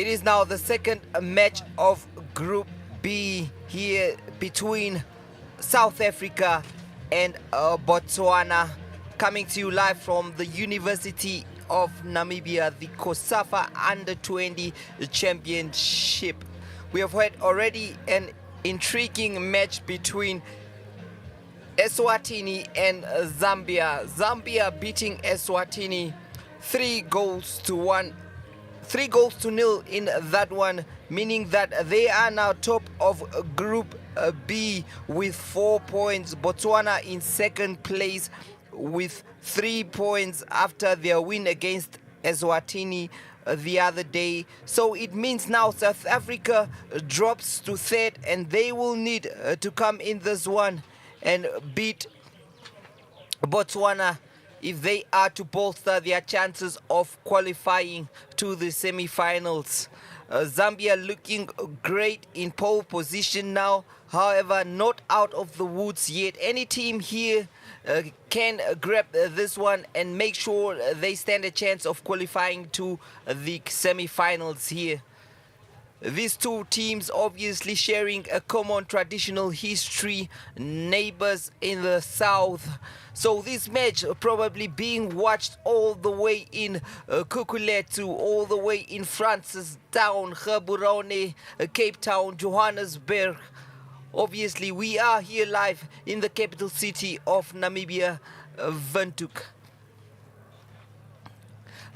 It is now the second match of Group B here between South Africa and Botswana, coming to you live from the University of Namibia, the COSAFA Under-20 Championship. We have had already an intriguing match between Eswatini and Zambia. Zambia beating Eswatini 3 goals to 0 in that one, meaning that they are now top of Group B with 4 points. Botswana in second place with 3 points after their win against Eswatini the other day. So it means now South Africa drops to third, and they will need to come in this one and beat Botswana if they are to bolster their chances of qualifying to the semi-finals. Zambia looking great in pole position now, however not out of the woods yet. Any team here can grab this one and make sure they stand a chance of qualifying to the semi-finals here. These two teams obviously sharing a common traditional history, neighbors in the south. So this match probably being watched all the way in Kukuletu, all the way in Francistown, Gaborone, Cape Town, Johannesburg. Obviously we are here live in the capital city of Namibia, Windhoek.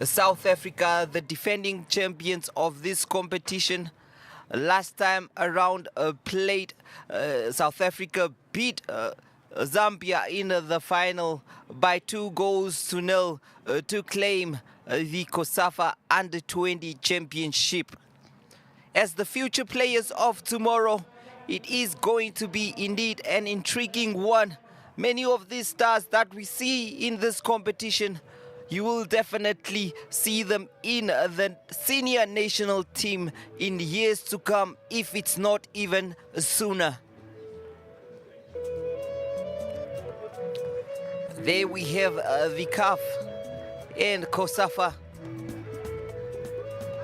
South Africa, the defending champions of this competition. Last time around played, South Africa beat Zambia in the final by 2 goals to 0 to claim the COSAFA Under-20 Championship. As the future players of tomorrow, it is going to be indeed an intriguing one. Many of these stars that we see in this competition, you will definitely see them in the senior national team in years to come, if it's not even sooner. There we have the CAF and COSAFA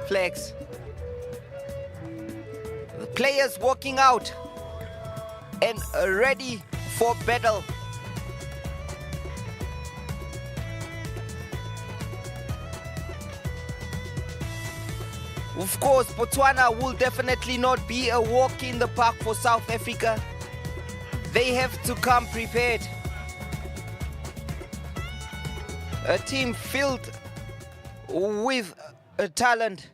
flags. The players walking out and ready for battle. Of course, Botswana will definitely not be a walk in the park for South Africa. They have to come prepared. A team filled with talent.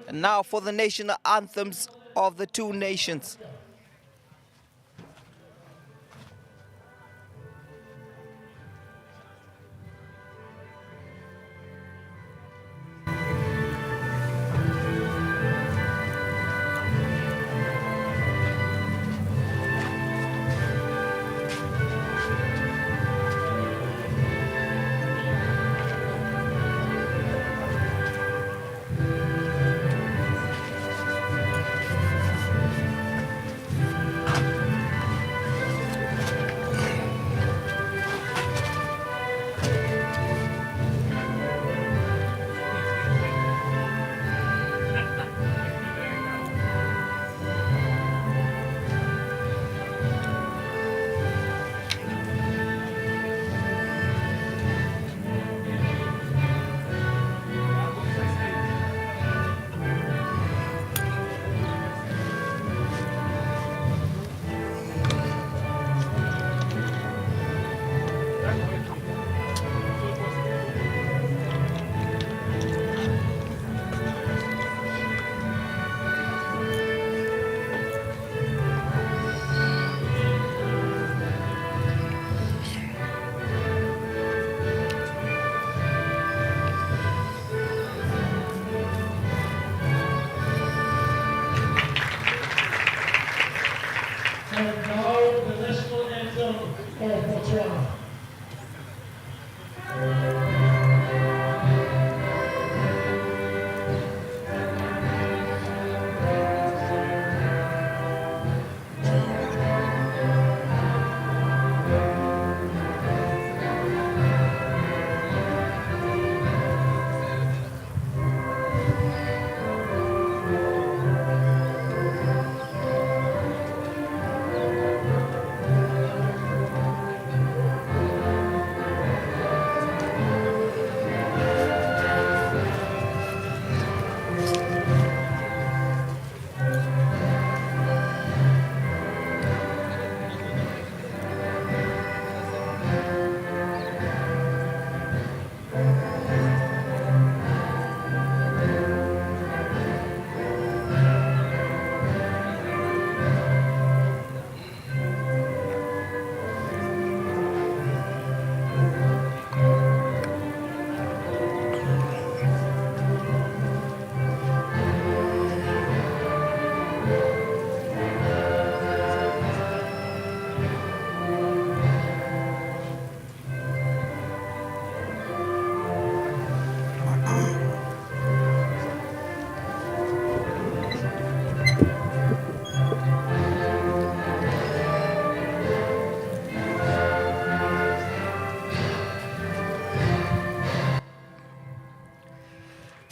And now for the national anthems of the two nations.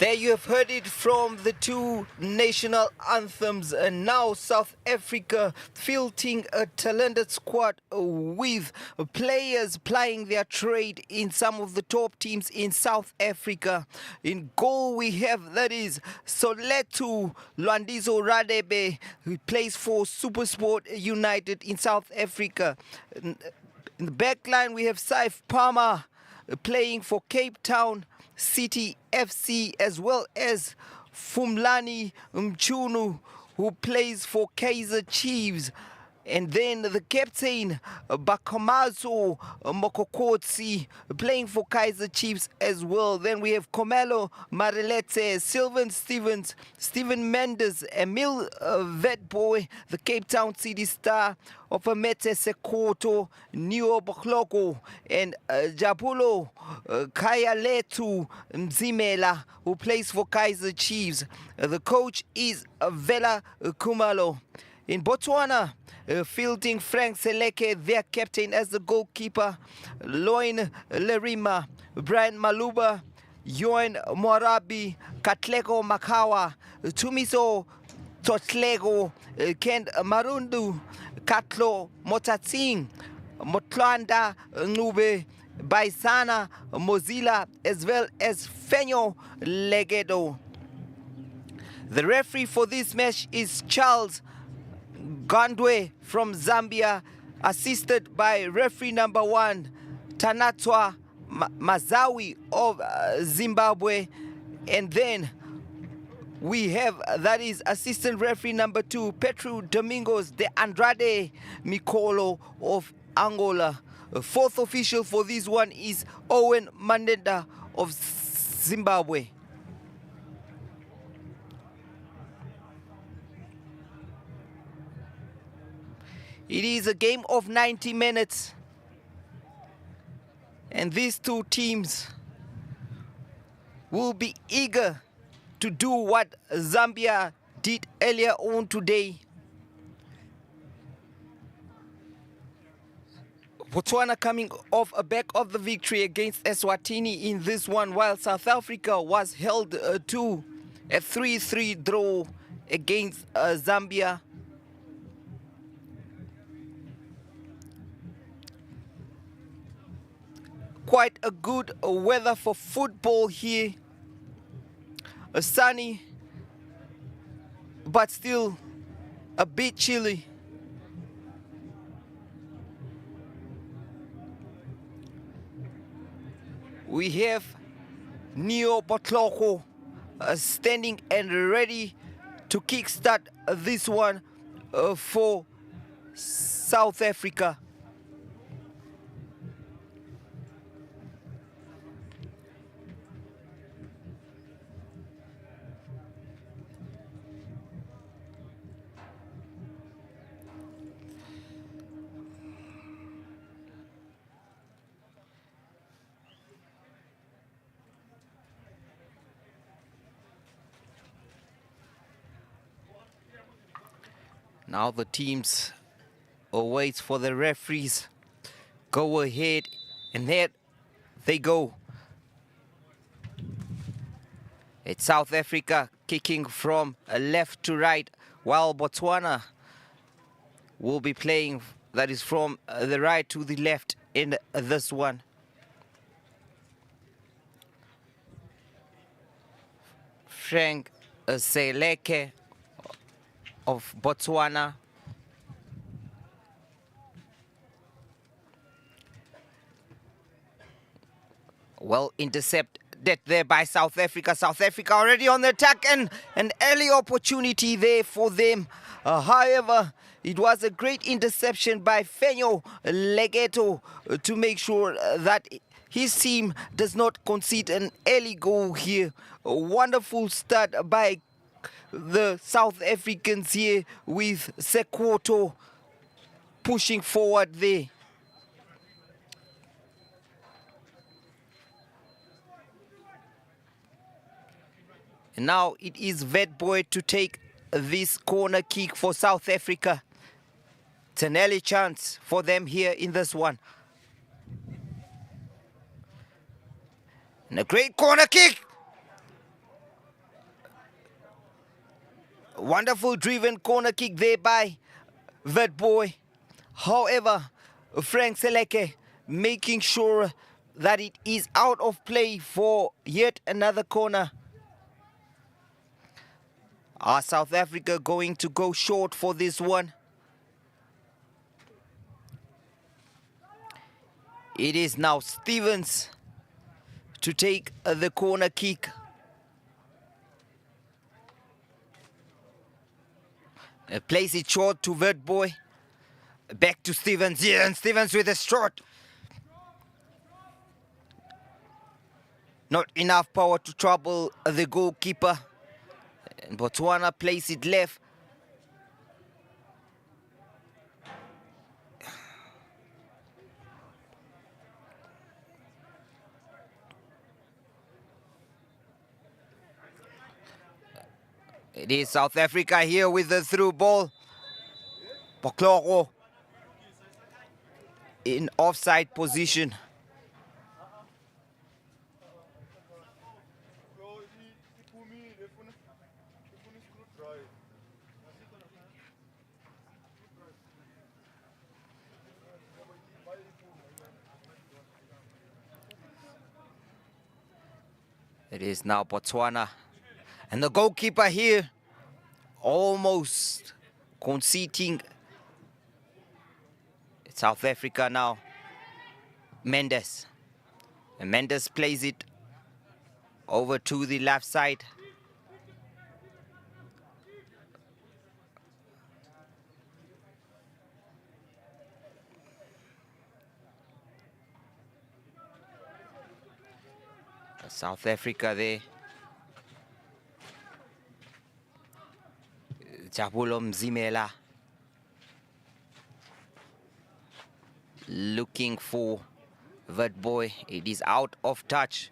There you have heard it from the two national anthems, and now South Africa fielding a talented squad with players plying their trade in some of the top teams in South Africa. In goal we have, that is Soletu Lwandizo Radebe, who plays for SuperSport United in South Africa. In the back line we have Saif Palmer playing for Cape Town City FC, as well as Fumlani Mchunu, who plays for Kaizer Chiefs. And then the captain, Bakamazo Mokokotsi, playing for Kaizer Chiefs as well. Then we have Komelo Marilete, Sylvan Stevens, Stephen Mendes, Emil Vetboy, the Cape Town City Star, Opamete Sekoto, Neo Bokloko, and Jabulo Kayaletu Mzimela, who plays for Kaizer Chiefs. The coach is Vela Kumalo. In Botswana, fielding Frank Seleke, their captain, as the goalkeeper, Loin Lerima, Brian Maluba, Yoen Morabi, Katlego Makawa, Tumiso Totlego, Kent Marundu, Katlo Motating, Motlanda Nube, Baisana Mozilla, as well as Fenyo Legedo. The referee for this match is Charles Gandwe from Zambia, assisted by referee number 1, Tanatwa Mazawi of Zimbabwe. And then we have, that is assistant referee number 2, Petru Domingos de Andrade Mikolo of Angola. Fourth official for this one is Owen Mandenda of Zimbabwe. It is a game of 90 minutes, and these two teams will be eager to do what Zambia did earlier on today. Botswana coming off a back of the victory against Eswatini in this one, while South Africa was held to a 3-3 draw against Zambia. Quite a good weather for football here. Sunny, but still a bit chilly. We have Neo Botloko standing and ready to kickstart this one for South Africa. Now the teams await for the referees. Go ahead, and there they go. It's South Africa kicking from left to right, while Botswana will be playing, that is, from the right to the left in this one. Frank Seleke of Botswana. Well intercepted there by South Africa. South Africa already on the attack, and an early opportunity there for them. However, it was a great interception by Fenyo Legeto to make sure that his team does not concede an early goal here. A wonderful start by the South Africans here, with Sekwoto pushing forward there. And now it is Vetboy to take this corner kick for South Africa. It's an early chance for them here in this one. And a great corner kick. Wonderful driven corner kick there by that boy. However, Frank Seleke making sure that it is out of play for yet another corner. Are South Africa going to go short for this one? It is now Stevens to take the corner kick. Plays it short to Vert Boy. Back to Stevens here, and Stevens with a shot. Not enough power to trouble the goalkeeper. And Botswana plays it left. It is South Africa here with the through ball. Pokloko in offside position. It is now Botswana. And the goalkeeper here almost conceding. It's South Africa now. Mendes. And Mendes plays it over to the left side. South Africa there. Jabulo Mzimela looking for that boy. It is out of touch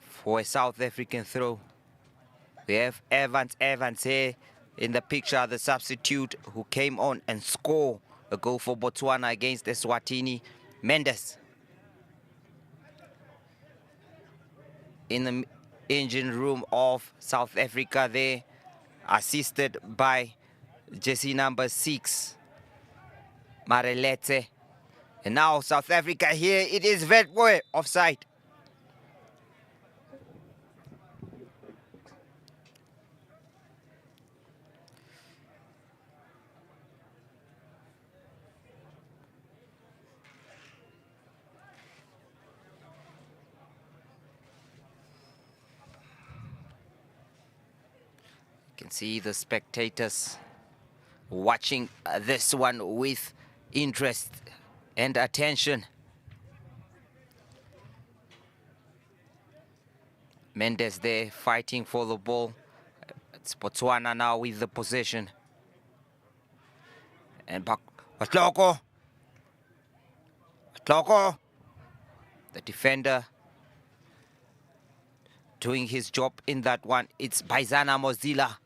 for a South African throw. We have Evans here in the picture, the substitute who came on and scored a goal for Botswana against Eswatini. Mendes in the engine room of South Africa there, assisted by jersey number 6, Marelete. And now South Africa here, it is Vetboy offside. You can see the spectators watching this one with interest and attention. Mendes there fighting for the ball. It's Botswana now with the possession. And back, Atloko, the defender doing his job in that one. It's Baizana Mozilla.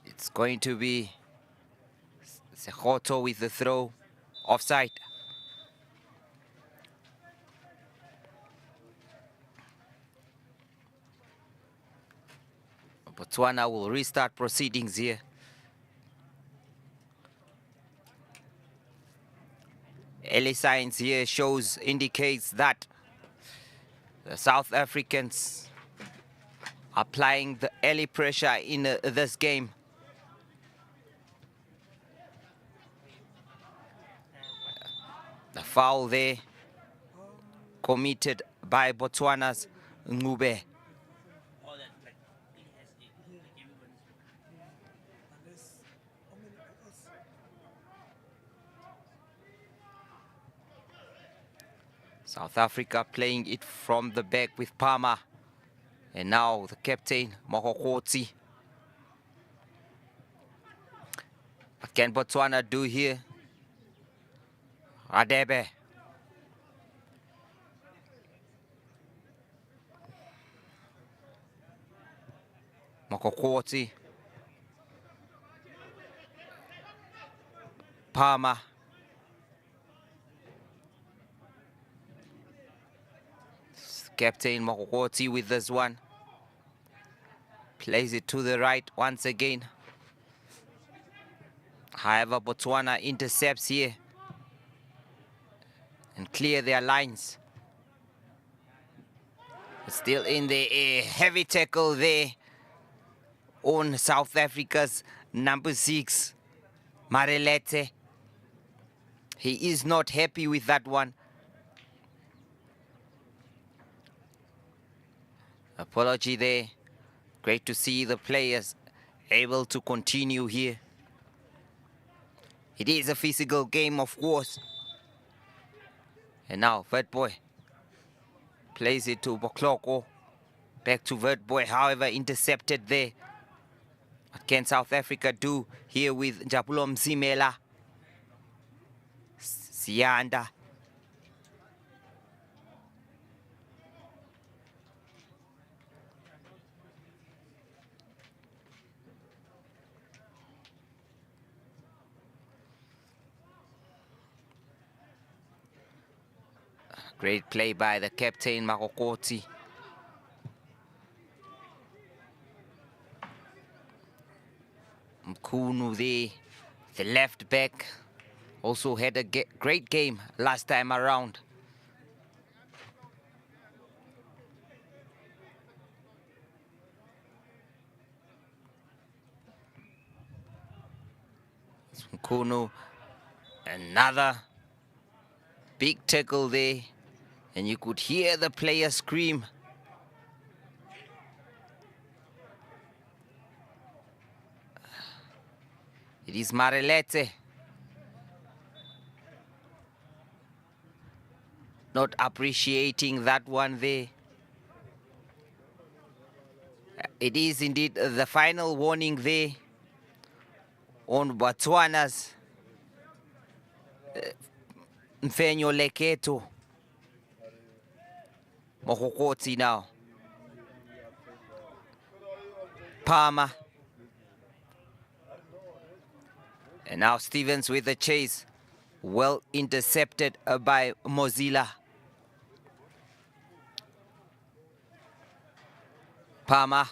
It's going to be Sekhoto with the throw, offside. Botswana will restart proceedings here. Early signs here indicates that the South Africans applying the early pressure in this game. The foul there committed by Botswana's Ngube. South Africa playing it from the back with Palmer. And now the captain, Mohokotsi. What can Botswana do here? Radebe. Mohokotsi. Palmer. Captain Mokokoti with this one. Plays it to the right once again. However, Botswana intercepts here and clear their lines. Still in the air, heavy tackle there on South Africa's number 6, Marelete. He is not happy with that one. Apology there. Great to see the players able to continue here. It is a physical game, of course. And now, Vertboy plays it to Bokloko. Back to Vertboy, however, intercepted there. What can South Africa do here with Jabulo Mzimela? Sianda. Great play by the captain, Makokoti. Mkunu there, the left back, also had a great game last time around. Mkunu, another big tackle there, and you could hear the player scream. It is Marelete. Not appreciating that one there. It is indeed the final warning there on Botswana's Mfenyo Leketo. Mokokoti now. Palmer. And now Stevens with the chase. Well intercepted by Mozilla. Palmer.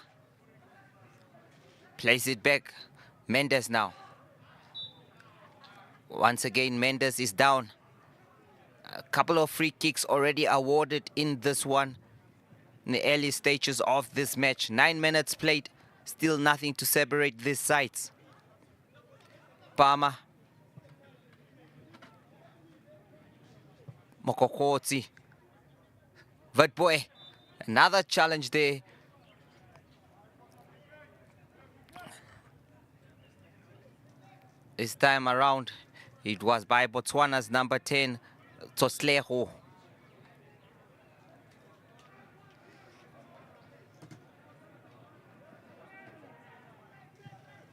Plays it back. Mendes now. Once again, Mendes is down. A couple of free kicks already awarded in this one. In the early stages of this match. 9 minutes played. Still nothing to separate these sides. Palmer. Mokokoti. Vertboy. Another challenge there. This time around, it was by Botswana's number 10, Tosleho.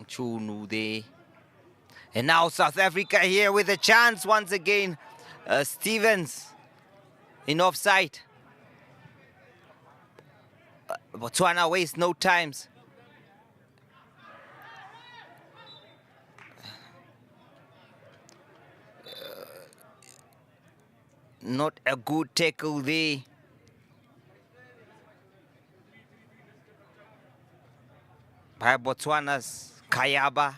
Chunu there. And now South Africa here with a chance once again. Stevens in offside. Botswana wastes no times. Not a good tackle there. By Botswana's Kayaba.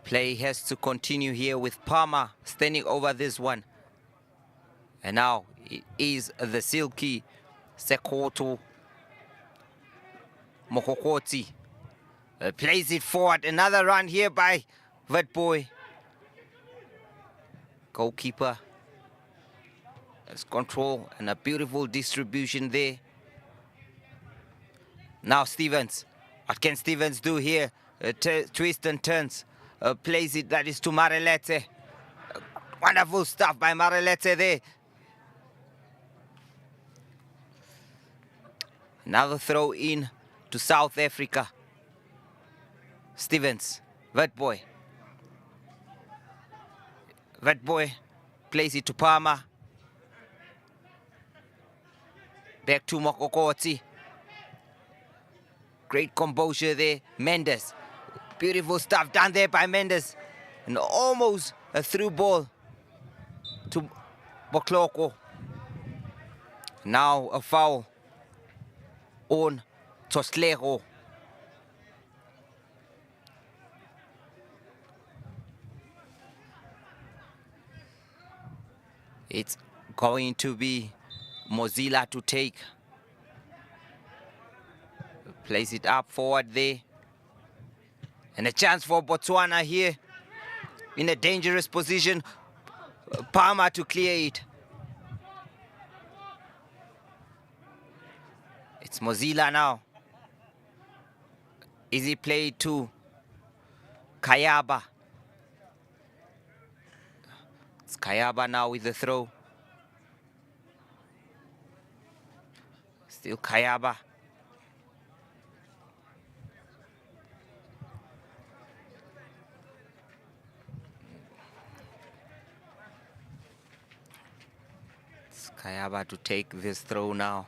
Play has to continue here with Palmer standing over this one. And now it is the silky Sekoto Mokokoti. Plays it forward. Another run here by Vertboy. Goalkeeper has control and a beautiful distribution there. Now Stevens. What can Stevens do here? Twist and turns. Plays it, that is to Marelete. Wonderful stuff by Marelete there. Another throw in to South Africa. Stevens, Vertboy. That boy plays it to Palmer. Back to Mokokoti. Great composure there. Mendes. Beautiful stuff done there by Mendes. And almost a through ball to Botloko. Now a foul on Toslego. It's going to be Mozilla to take. Place it up forward there. And a chance for Botswana here. In a dangerous position. Palmer to clear it. It's Mozilla now. Easy play to Kayaba. It's Kayaba now with the throw. Still Kayaba. It's Kayaba to take this throw now.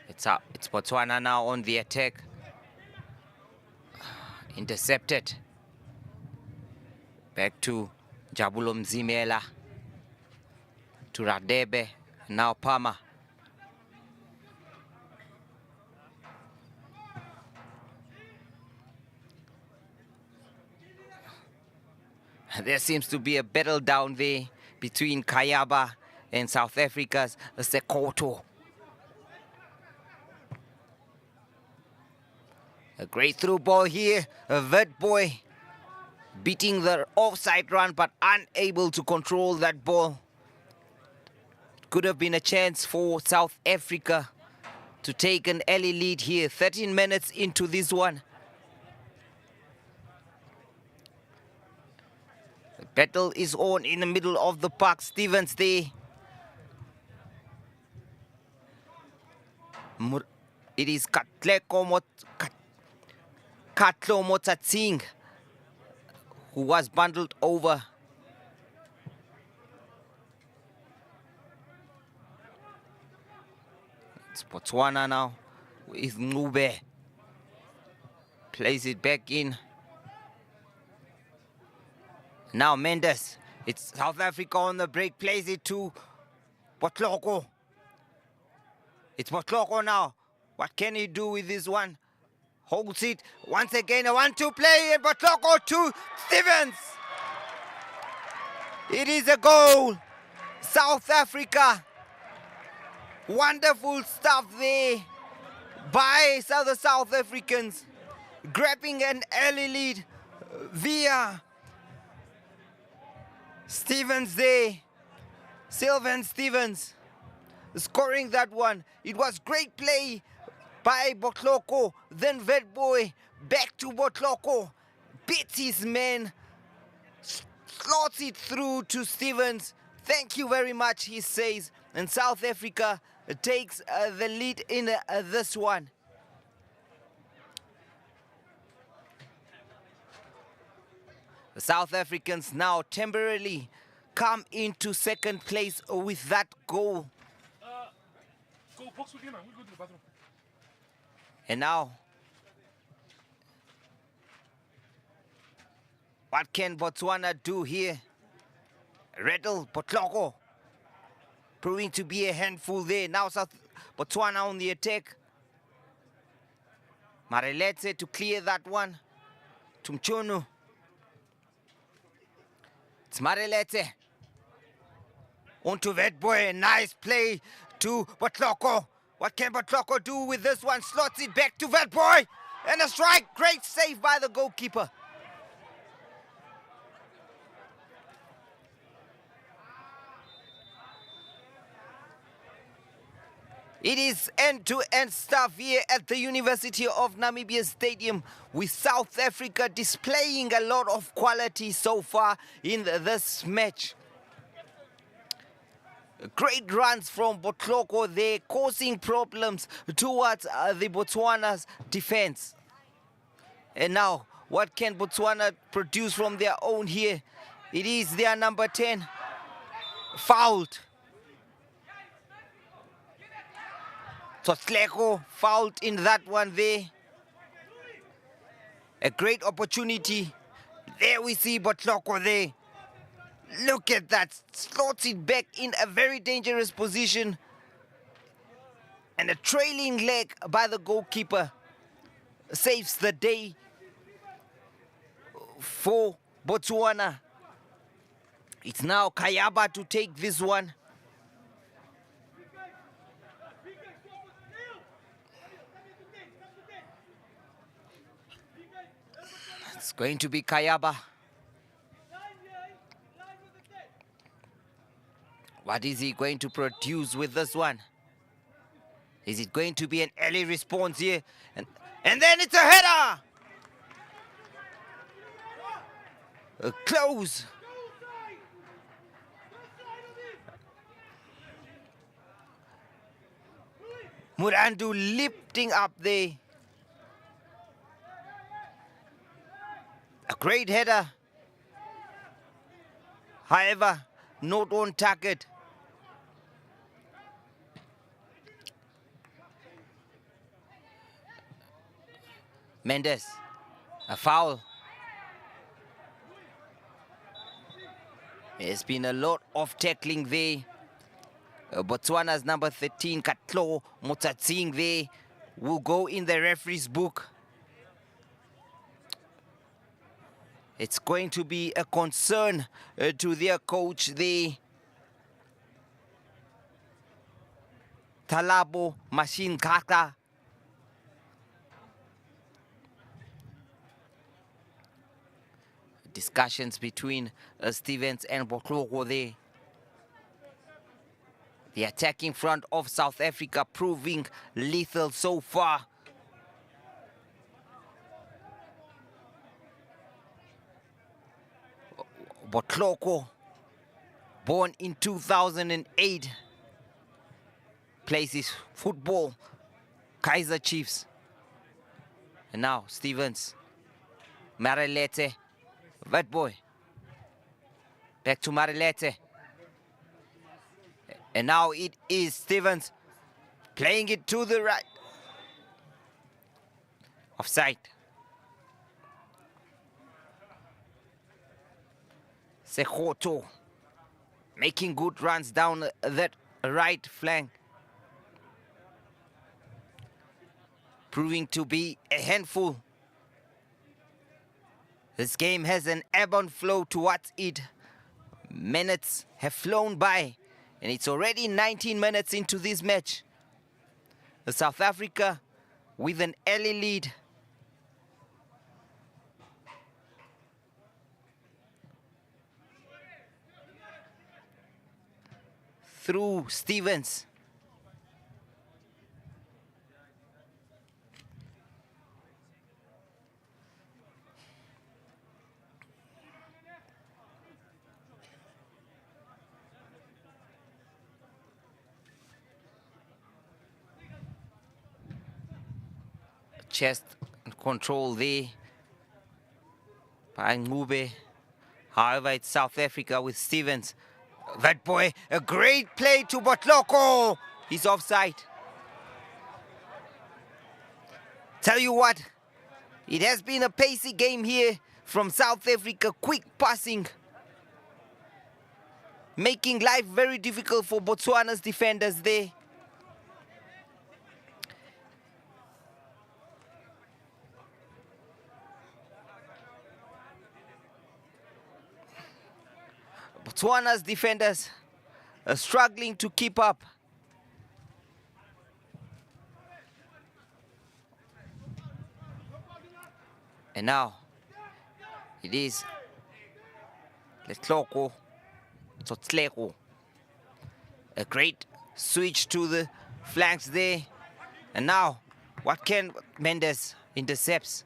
It's Botswana now on the attack. Intercepted. Back to Jabulo Mzimela. To Radebe. Now Palmer. There seems to be a battle down there between Kayaba and South Africa's Sekoto. A great through ball here. That boy beating the offside run but unable to control that ball. Could have been a chance for South Africa to take an early lead here. 13 minutes into this one. The battle is on in the middle of the park. Stevens there. It is Katlo Motsatsing who was bundled over. It's Botswana now with Ngube. Plays it back in. Now Mendes. It's South Africa on the break. Plays it to Botloko. It's Botloko now. What can he do with this one? Holds it. Once again, a 1-2 play. And Botloko to Stevens. It is a goal. South Africa. Wonderful stuff there by the South Africans. Grabbing an early lead via Stevens there. Sylvan Stevens scoring that one. It was great play by Botloko. Then Vetboy back to Botloko. Beats his man. Slots it through to Stevens. Thank you very much, he says. And South Africa takes the lead in this one. The South Africans now temporarily come into second place with that goal. And now, what can Botswana do here? Rattle Botloko proving to be a handful there. Now Botswana on the attack. Mareletse to clear that one. Tumchunu. It's Mareletse. Onto Vetboy. Nice play to Botloko. What can Botloko do with this one? Slots it back to Vetboy. And a strike. Great save by the goalkeeper. It is end-to-end stuff here at the University of Namibia Stadium, with South Africa displaying a lot of quality so far in this match. Great runs from Botloko there, causing problems towards the Botswana's defense. And now, what can Botswana produce from their own here? It is their number 10. Fouled. Tsotleko fouled in that one there. A great opportunity. There we see Botloko there. Look at that. Slots it back in a very dangerous position. And a trailing leg by the goalkeeper saves the day for Botswana. It's now Kayaba to take this one. It's going to be Kayaba. What is he going to produce with this one? Is it going to be an early response here? And then it's a header! Close. Murandu lifting up there. A great header. However, not on target. Mendes, a foul. There's been a lot of tackling there. Botswana's number 13, Katlo Motsatsing there, will go in the referee's book. It's going to be a concern to their coach there. Talabo Machine Kaka. Discussions between Stevens and Botloko there. The attacking front of South Africa proving lethal so far. Botloko, born in 2008, plays his football, Kaizer Chiefs. And now Stevens, Marelete, that boy. Back to Marelete. And now it is Stevens playing it to the right. Offside. Sekhoto making good runs down that right flank. Proving to be a handful. This game has an ebb and flow towards it. Minutes have flown by, and it's already 19 minutes into this match. South Africa with an early lead. Through Stevens. Chest control there by Ngube. However, it's South Africa with Stevens. That boy, a great play to Botloko. He's offside. Tell you what, it has been a pacey game here from South Africa. Quick passing, making life very difficult for Botswana's defenders there. Botswana's defenders are struggling to keep up. And now it is Letloko Tsotleko. A great switch to the flanks there. And now, what can Mendes intercepts?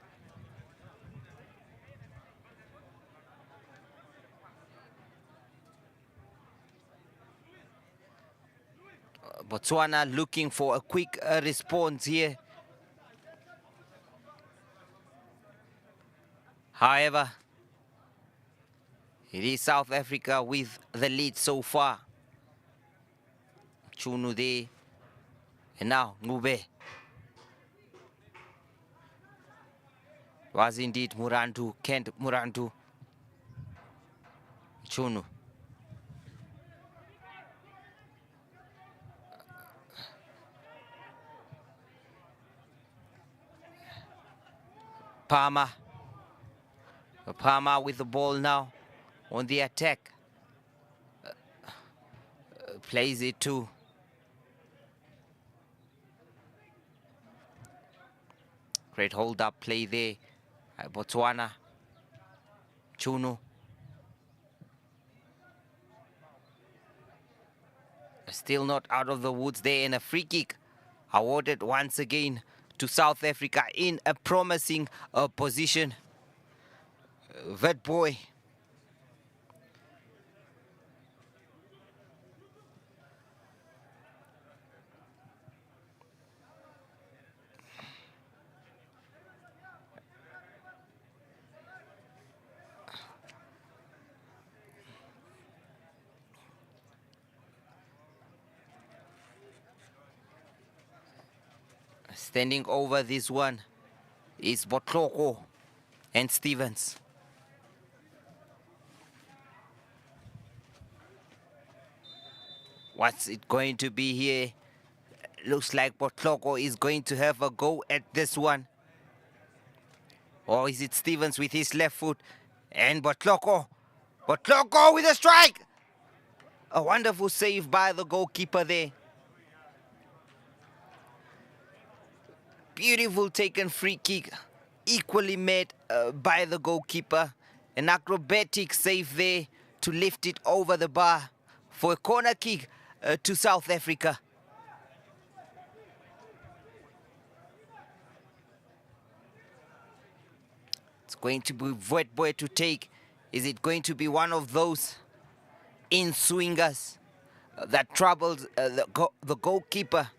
Botswana looking for a quick response here. However, it is South Africa with the lead so far. Chunu there. And now, Ngube. Was indeed Murantu, Kent Murantu. Chunu. Palmer. Palmer with the ball now on the attack. Plays it to great hold-up play there. Botswana. Chunu. Still not out of the woods there, and a free kick awarded once again to South Africa in a promising position. That boy. Standing over this one is Botloko and Stevens. What's it going to be here? Looks like Botloko is going to have a go at this one. Or is it Stevens with his left foot? And Botloko. Botloko with a strike! A wonderful save by the goalkeeper there. Beautiful taken free kick, equally made by the goalkeeper. An acrobatic save there to lift it over the bar for a corner kick to South Africa. It's going to be Wetboy to take. Is it going to be one of those in-swingers that troubles the goalkeeper?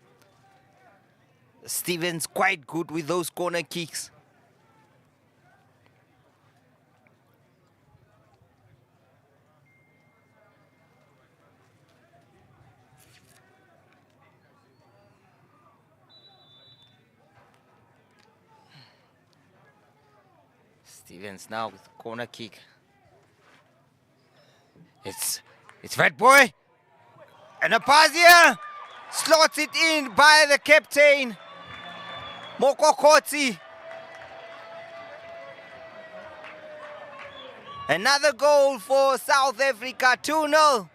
Stevens quite good with those corner kicks. Stevens now with corner kick. It's Red Boy. And a pass here. Slots it in by the captain, Mokokotsi. Another goal for South Africa, 2-0.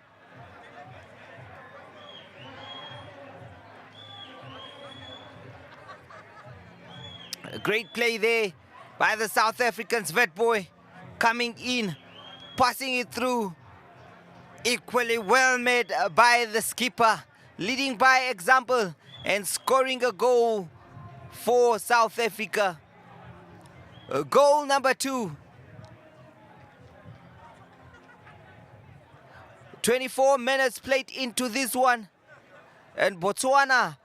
A great play there by the South Africans. Wetboy coming in, passing it through. Equally well made by the skipper, leading by example and scoring a goal for South Africa. Goal number 2. 24 minutes played into this one. And Botswana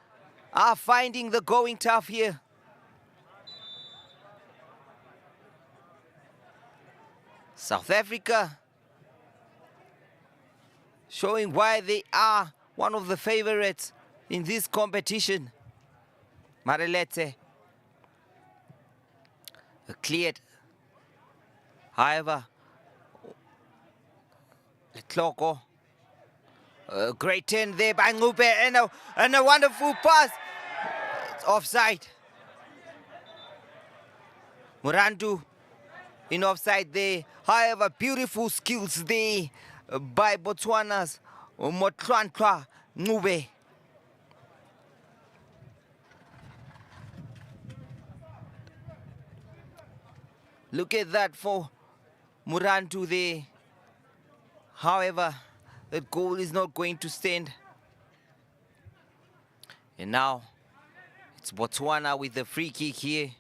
are finding the going tough here. South Africa showing why they are one of the favorites in this competition. Marelete cleared. However, Tloko, a great turn there by Ngupe and a wonderful pass. It's offside. Murantu in offside there. However, beautiful skills there by Botswana's Motlantwa Ngube. Look at that for Murantu there. However, that goal is not going to stand. And now, it's Botswana with the free kick here.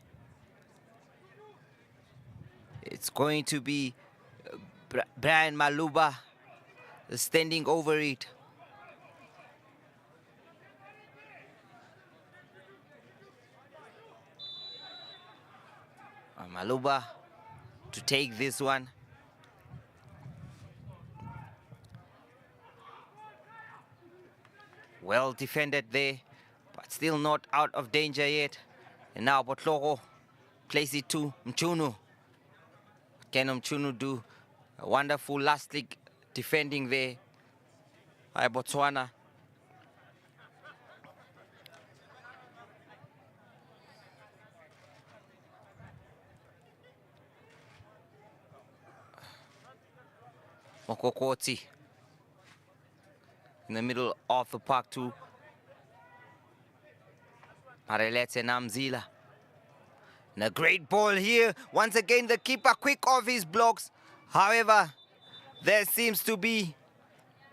It's going to be Brian Maluba standing over it. Maluba to take this one. Well defended there, but still not out of danger yet. And now Botloko plays it to Mchunu. Can Mchunu do a wonderful last league defending there by Botswana? Mokokoti in the middle of the park to Mareletse Namzila. And a great ball here. Once again, the keeper quick off his blocks. However, there seems to be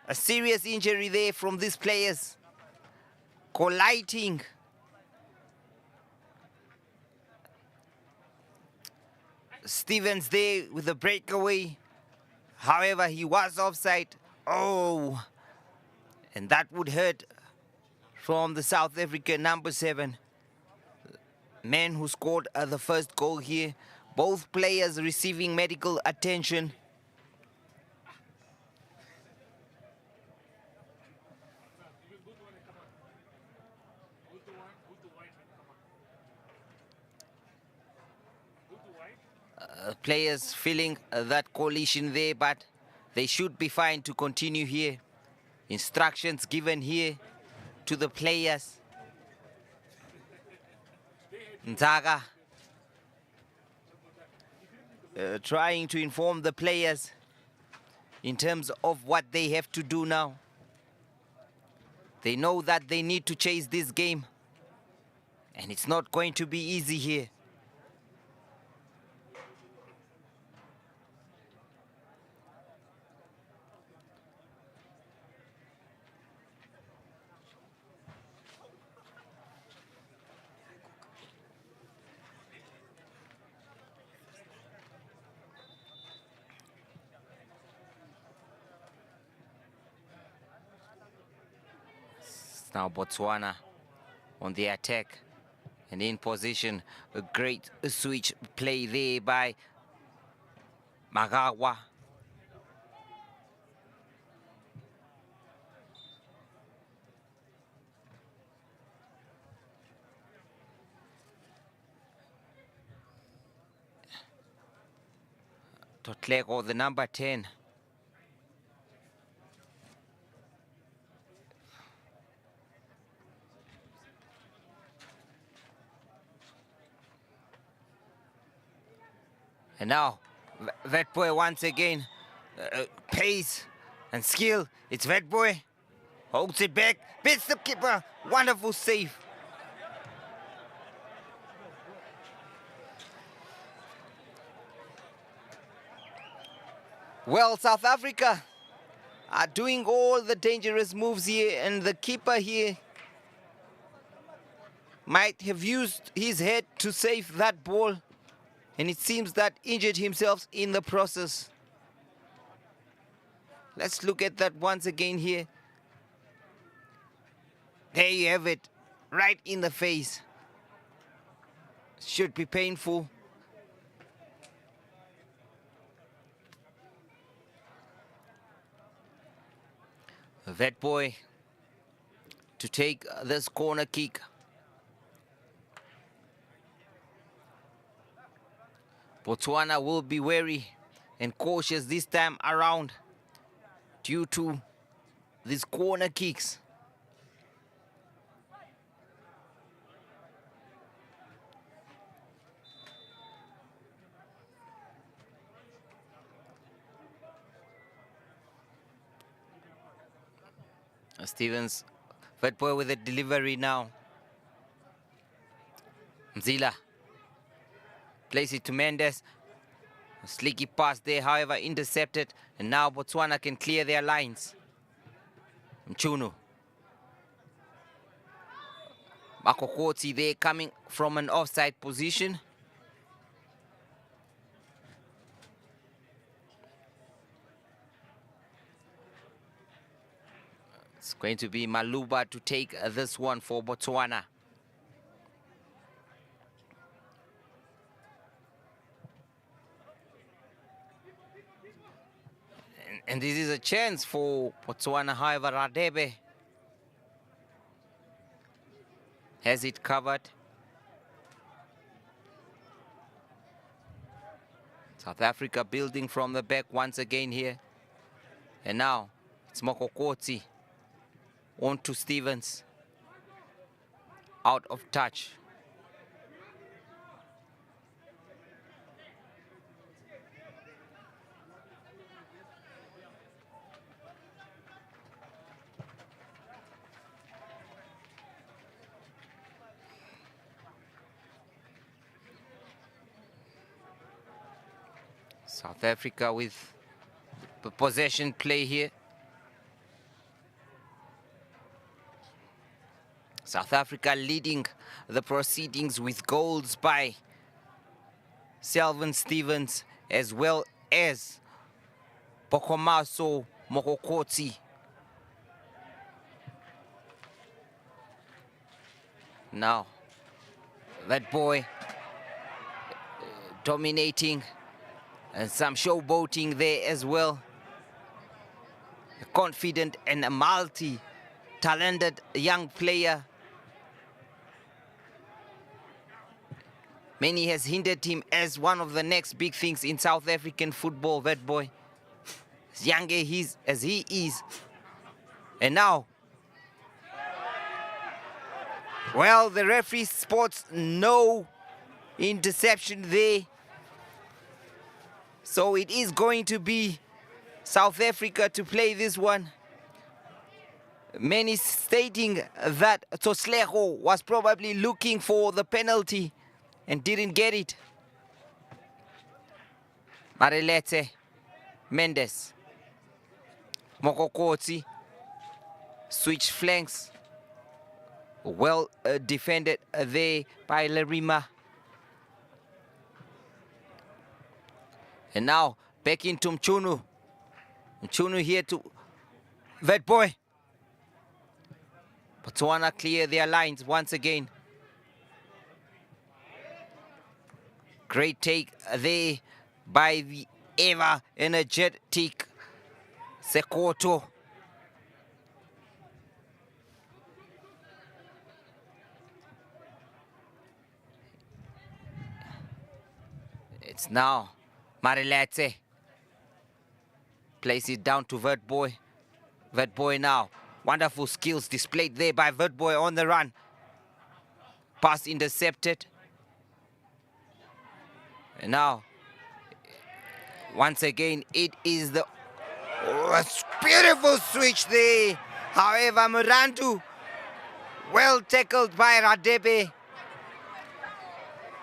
a serious injury there from these players. Colliding. Stevens there with the breakaway. However, he was offside. Oh, and that would hurt from the South African number 7. Man who scored the first goal here. Both players receiving medical attention. Players feeling that collision there, but they should be fine to continue here. Instructions given here to the players. Nzaga trying to inform the players in terms of what they have to do now. They know that they need to chase this game, and it's not going to be easy here. Now Botswana on the attack and in position. A great switch play there by Magawa. Totlego, the number 10. And now, Vetboy once again, pace and skill. It's Vetboy, holds it back, beats the keeper, wonderful save. Well, South Africa are doing all the dangerous moves here, and the keeper here might have used his head to save that ball. And it seems that injured himself in the process. Let's look at that once again here. There you have it, right in the face. Should be painful. Vetboy to take this corner kick. Botswana will be wary and cautious this time around due to these corner kicks. Stevens, Vetboy with a delivery now. Mzila plays it to Mendes. A slicky pass there, however, intercepted. And now Botswana can clear their lines. Mchunu. Makokoti there coming from an offside position. It's going to be Maluba to take this one for Botswana. And this is a chance for Botswana. However, Radebe has it covered. South Africa building from the back once again here. And now it's Mokokoti on to Stevens. Out of touch. South Africa with the possession play here. South Africa leading the proceedings with goals by Selvin Stevens as well as Bokomaso Mokokoti. Now, that boy dominating and some showboating there as well. A confident and a multi-talented young player. Many has hindered him as one of the next big things in South African football, that boy. As young as he is. And now, well, the referee spots no interception there. So it is going to be South Africa to play this one. Many stating that Tsotlego was probably looking for the penalty and didn't get it. Marelete, Mendes, Mokokoti, switch flanks. Well defended there by Lerima. And now back into Mchunu. Mchunu here to that boy. Botswana clear their lines once again. Great take there by the ever energetic Sekoto. It's now Marilete. Place it down to Vertboy. Vertboy now. Wonderful skills displayed there by Vertboy on the run. Pass intercepted. And now, once again, it is the beautiful switch there. However, Murandu, well tackled by Radebe.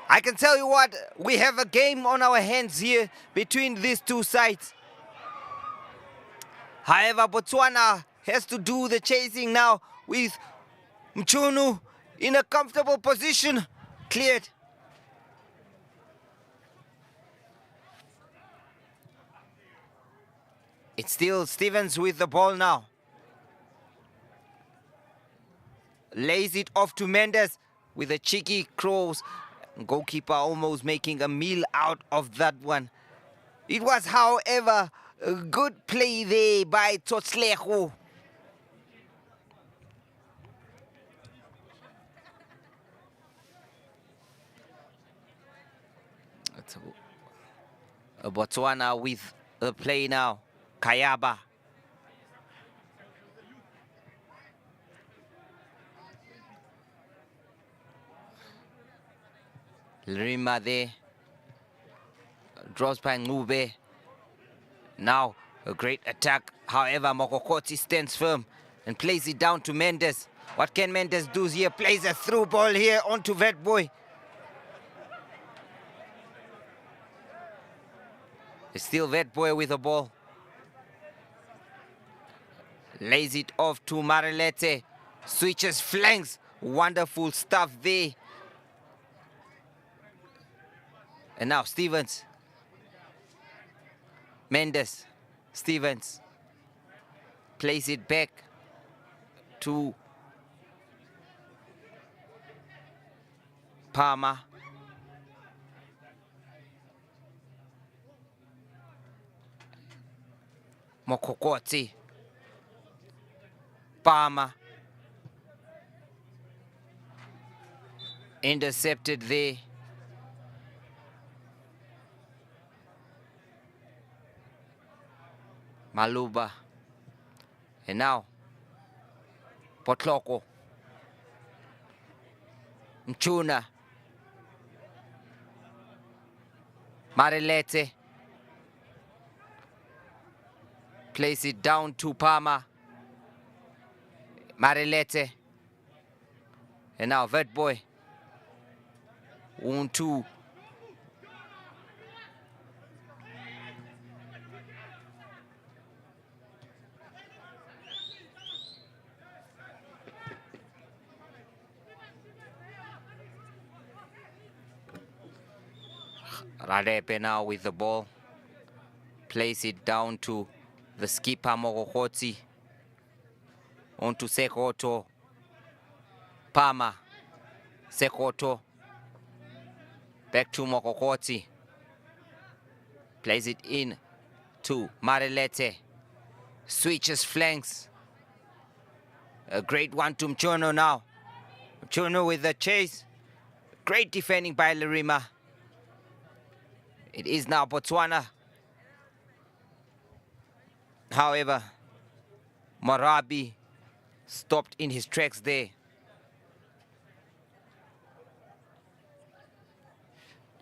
I can tell you what, we have a game on our hands here between these two sides. However, Botswana has to do the chasing now with Mchunu in a comfortable position. Cleared. It's still Stevens with the ball now. Lays it off to Mendes with a cheeky cross. Goalkeeper almost making a meal out of that one. It was, however, a good play there by Tsotlego. Botswana with the play now. Kayaba. Lrima there. Draws by Ngube. Now a great attack. However, Mokokoti stands firm and plays it down to Mendes. What can Mendes do here? Plays a through ball here onto Vetboy. It's still Vetboy with the ball. Lays it off to Marilete. Switches flanks. Wonderful stuff there. And now Stevens. Mendes. Stevens. Plays it back to Palmer. Mokokoti. Palmer. Intercepted there. Maluba. And now, Potloko. Mchuna. Marilete. Place it down to Palmer. Marilete. And now Vetboy. 1-2. Radepe now with the ball. Place it down to the skipper Mogokoti. On to Sekoto. Palmer. Sekoto. Back to Mokokoti. Plays it in to Marilete. Switches flanks. A great one to Mchono now. Mchono with the chase. Great defending by Lerima. It is now Botswana. However, Marabi stopped in his tracks there.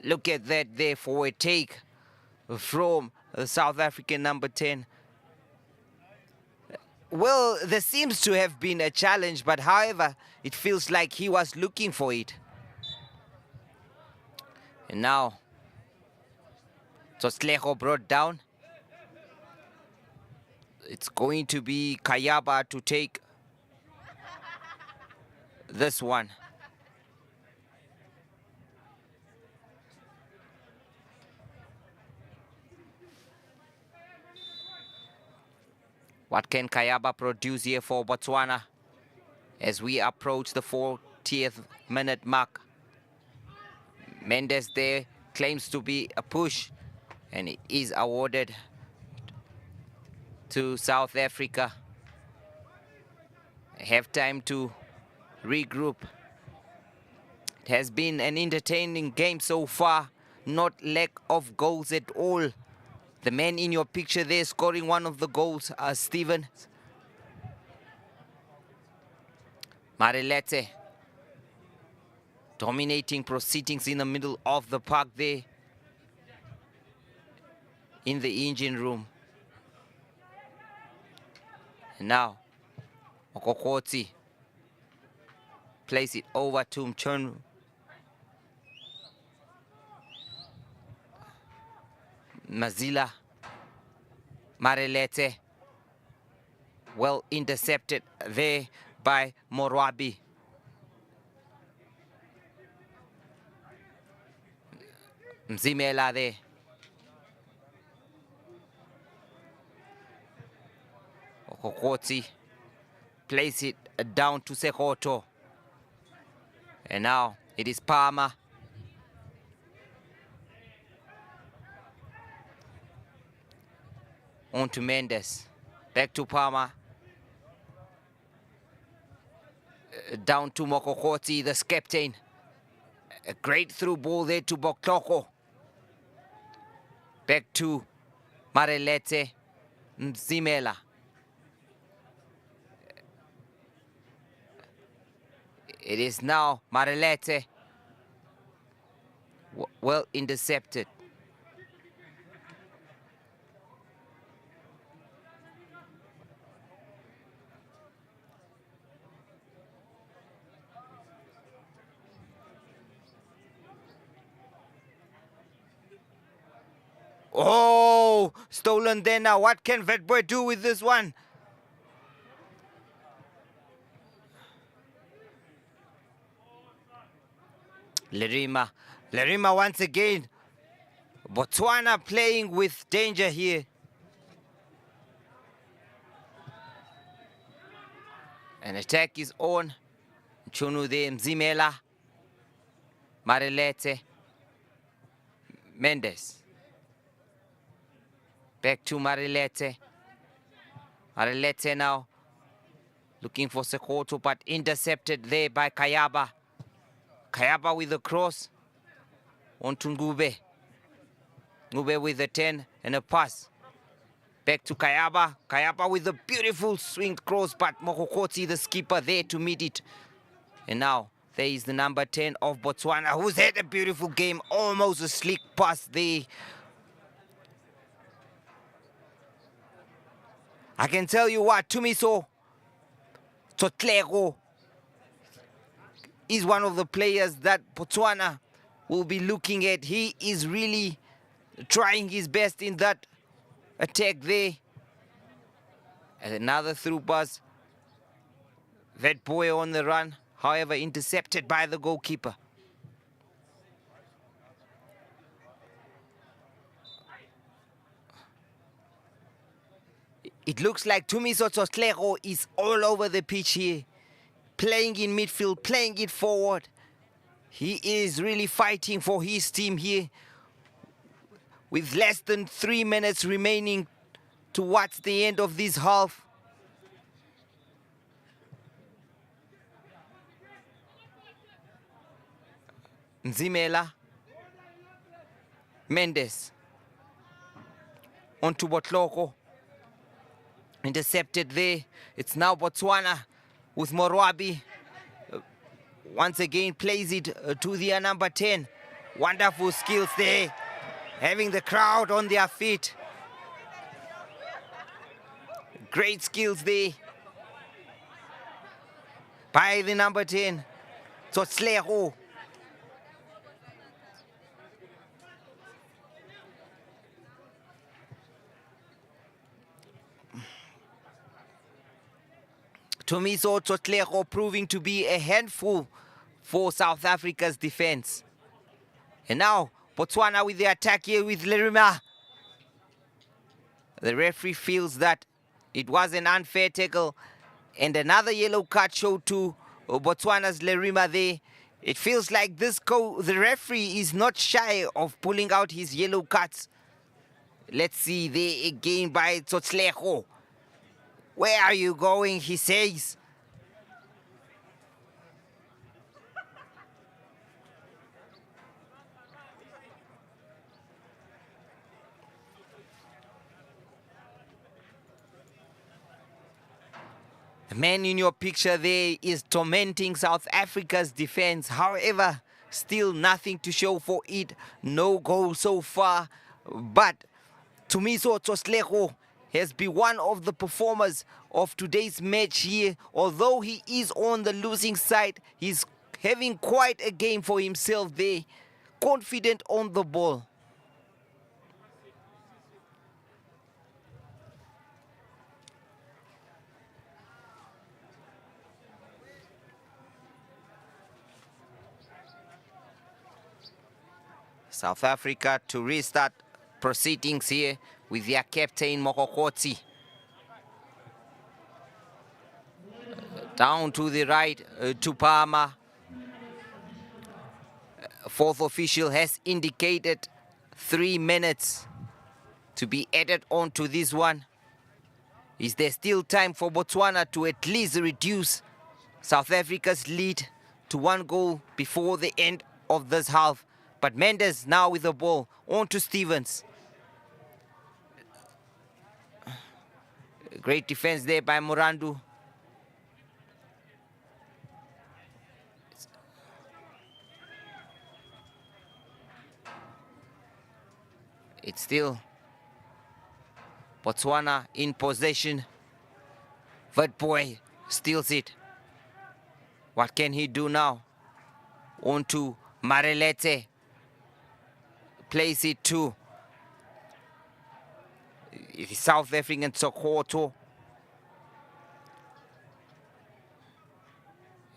Look at that there for a take from the South African number 10. Well, there seems to have been a challenge, but however, it feels like he was looking for it. And now, Tsotlego brought down. It's going to be Kayaba to take this one. What can Kayaba produce here for Botswana as we approach the 40th minute mark? Mendes there claims to be a push, and it is awarded to South Africa. Have time to regroup. It has been an entertaining game so far, not lack of goals at all. The man in your picture there scoring one of the goals, Steven. Marilete dominating proceedings in the middle of the park there in the engine room. And now, Okokoti plays it over to Mchonu. Mazila. Marilete. Well intercepted there by Morwabi. Mzimela there. Okokoti plays it down to Sekoto. And now it is Palmer. On to Mendes. Back to Palmer. Down to Mokokoti, the captain. A great through ball there to Bokloko. Back to Marilete Mzimela. It is now Marilete. Well intercepted. Oh, stolen there now. What can Vetboy do with this one? Lerima once again. Botswana playing with danger here. An attack is on. Chunu there, Mzimela. Marilete. Mendes. Back to Marilete. Marelete now looking for Sekoto, but intercepted there by Kayaba. Kayaba with the cross on to Ngube. Ngube with the 10 and a pass. Back to Kayaba. Kayaba with a beautiful swing cross, but Mokokoti, the skipper, there to meet it. And now there is the number 10 of Botswana, who's had a beautiful game, almost a slick pass there. I can tell you what, Tumiso Tsotlego is one of the players that Botswana will be looking at. He is really trying his best in that attack there. And another through pass. That boy on the run, however, intercepted by the goalkeeper. It looks like Tumiso Tsotlego is all over the pitch here, playing in midfield, playing it forward. He is really fighting for his team here with less than 3 minutes remaining towards the end of this half. Nzimela, Mendes, onto Botloko, intercepted there. It's now Botswana with Morwabi. Once again plays it to their number 10. Wonderful skills there, having the crowd on their feet. Great skills there by the number 10, Tsotlego. Tumiso Tsotlego proving to be a handful for South Africa's defense. And now Botswana with the attack here with Lerima. The referee feels that it was an unfair tackle and another yellow card showed to Botswana's Lerima there. It feels like the referee is not shy of pulling out his yellow cards. Let's see there again by Tsotlego. Where are you going, he says. The man in your picture there is tormenting South Africa's defense. However, still nothing to show for it. No goal so far. But Tumiso Tsotlego has been one of the performers of today's match here. Although he is on the losing side, he's having quite a game for himself there. Confident on the ball. South Africa to restart proceedings here with their captain Mokokotsi. Down to the right to Palmer. Fourth official has indicated 3 minutes to be added on to this one. Is there still time for Botswana to at least reduce South Africa's lead to 1 goal before the end of this half? But Mendes now with the ball on to Stevens. Great defense there by Morandu. It's still Botswana in possession. Boy steals it. What can he do now? On to Marelete. Plays it to South African Sokoto.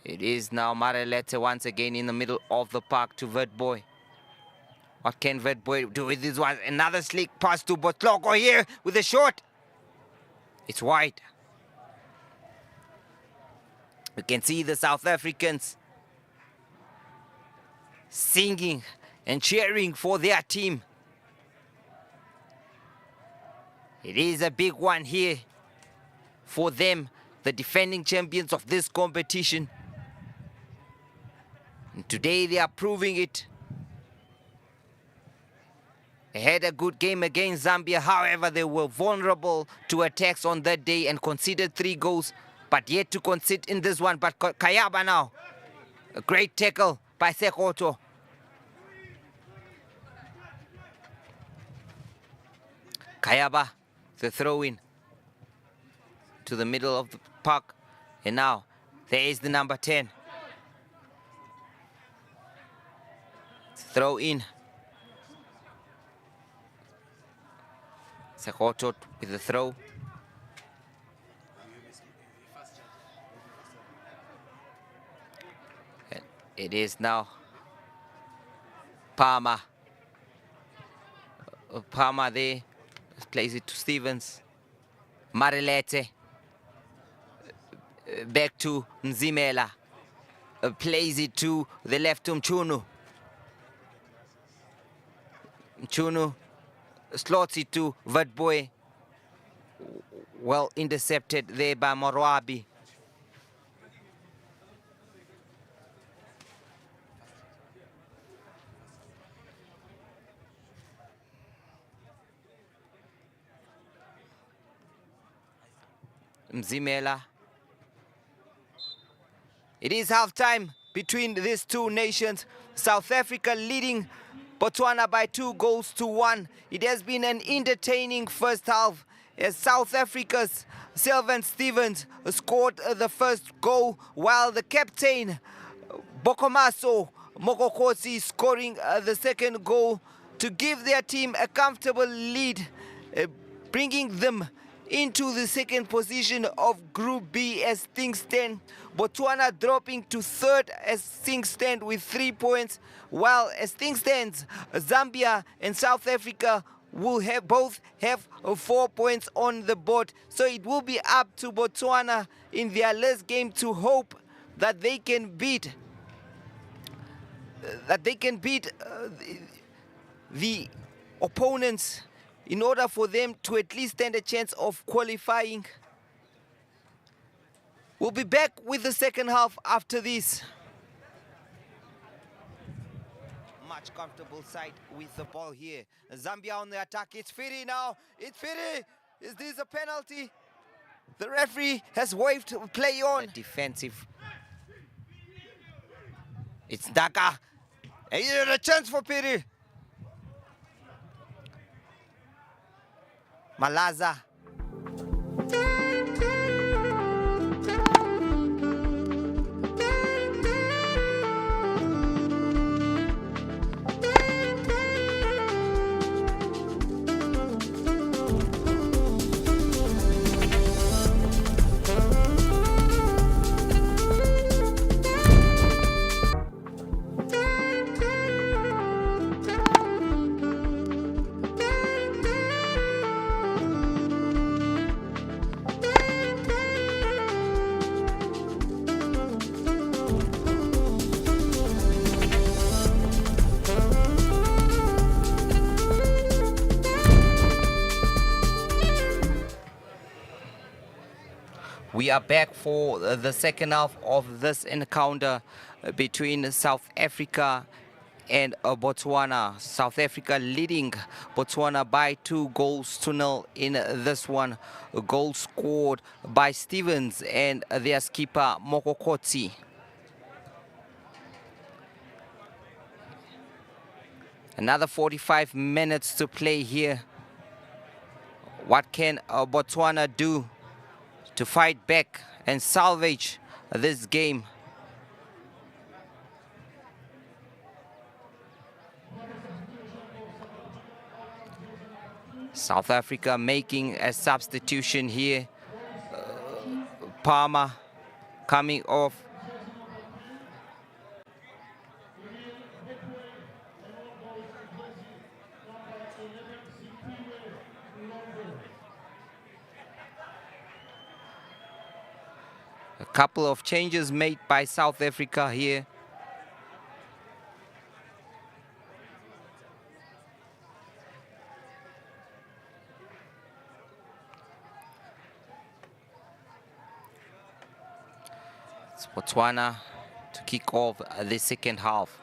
It is now Marelete once again in the middle of the park to Boy. What can Boy do with this one? Another slick pass to Botloko here with a shot. It's wide. You can see the South Africans singing and cheering for their team. It is a big one here. for them, the defending champions of this competition. And today they are proving it. They had a good game against Zambia. However, they were vulnerable to attacks on that day and conceded 3 goals, but yet to concede in this one. But Kayaba now, a great tackle by Sekoto. Kayaba, the throw-in to the middle of the park. And now, there is the number 10. Throw in. Sekoto with the throw. And it is now Palmer. Palmer there. Plays it to Stevens. Marilete. Back to Nzimela. Plays it to the left to Mchunu. Mchunu slots it to Vadboy. Well intercepted there by Morwabi. Mzimela. It is halftime between these two nations. South Africa leading Botswana by 2-1. It has been an entertaining first half as South Africa's Sylvan Stevens scored the first goal, while the captain Bokomaso Mokokotsi scoring the second goal to give their team a comfortable lead, bringing them into the second position of Group B as things stand. Botswana dropping to third as things stand with 3 points, while as things stand, Zambia and South Africa will both have 4 points on the board. So it will be up to Botswana in their last game to hope that they can beat the opponents in order for them to at least stand a chance of qualifying. We'll be back with the second half after this. Much comfortable side with the ball here. Zambia on the attack. It's Firi now. It's Firi. Is this a penalty? The referee has waved play on. Defensive. It's Daka. And here's a chance for Firi. Malaza. We are back for the second half of this encounter between South Africa and Botswana. South Africa leading Botswana by 2-0 in this one. A goal scored by Stevens and their skipper Mokokotsi. Another 45 minutes to play here. What can Botswana do to fight back and salvage this game? South Africa making a substitution here. Palmer coming off. A couple of changes made by South Africa here. It's Botswana to kick off the second half.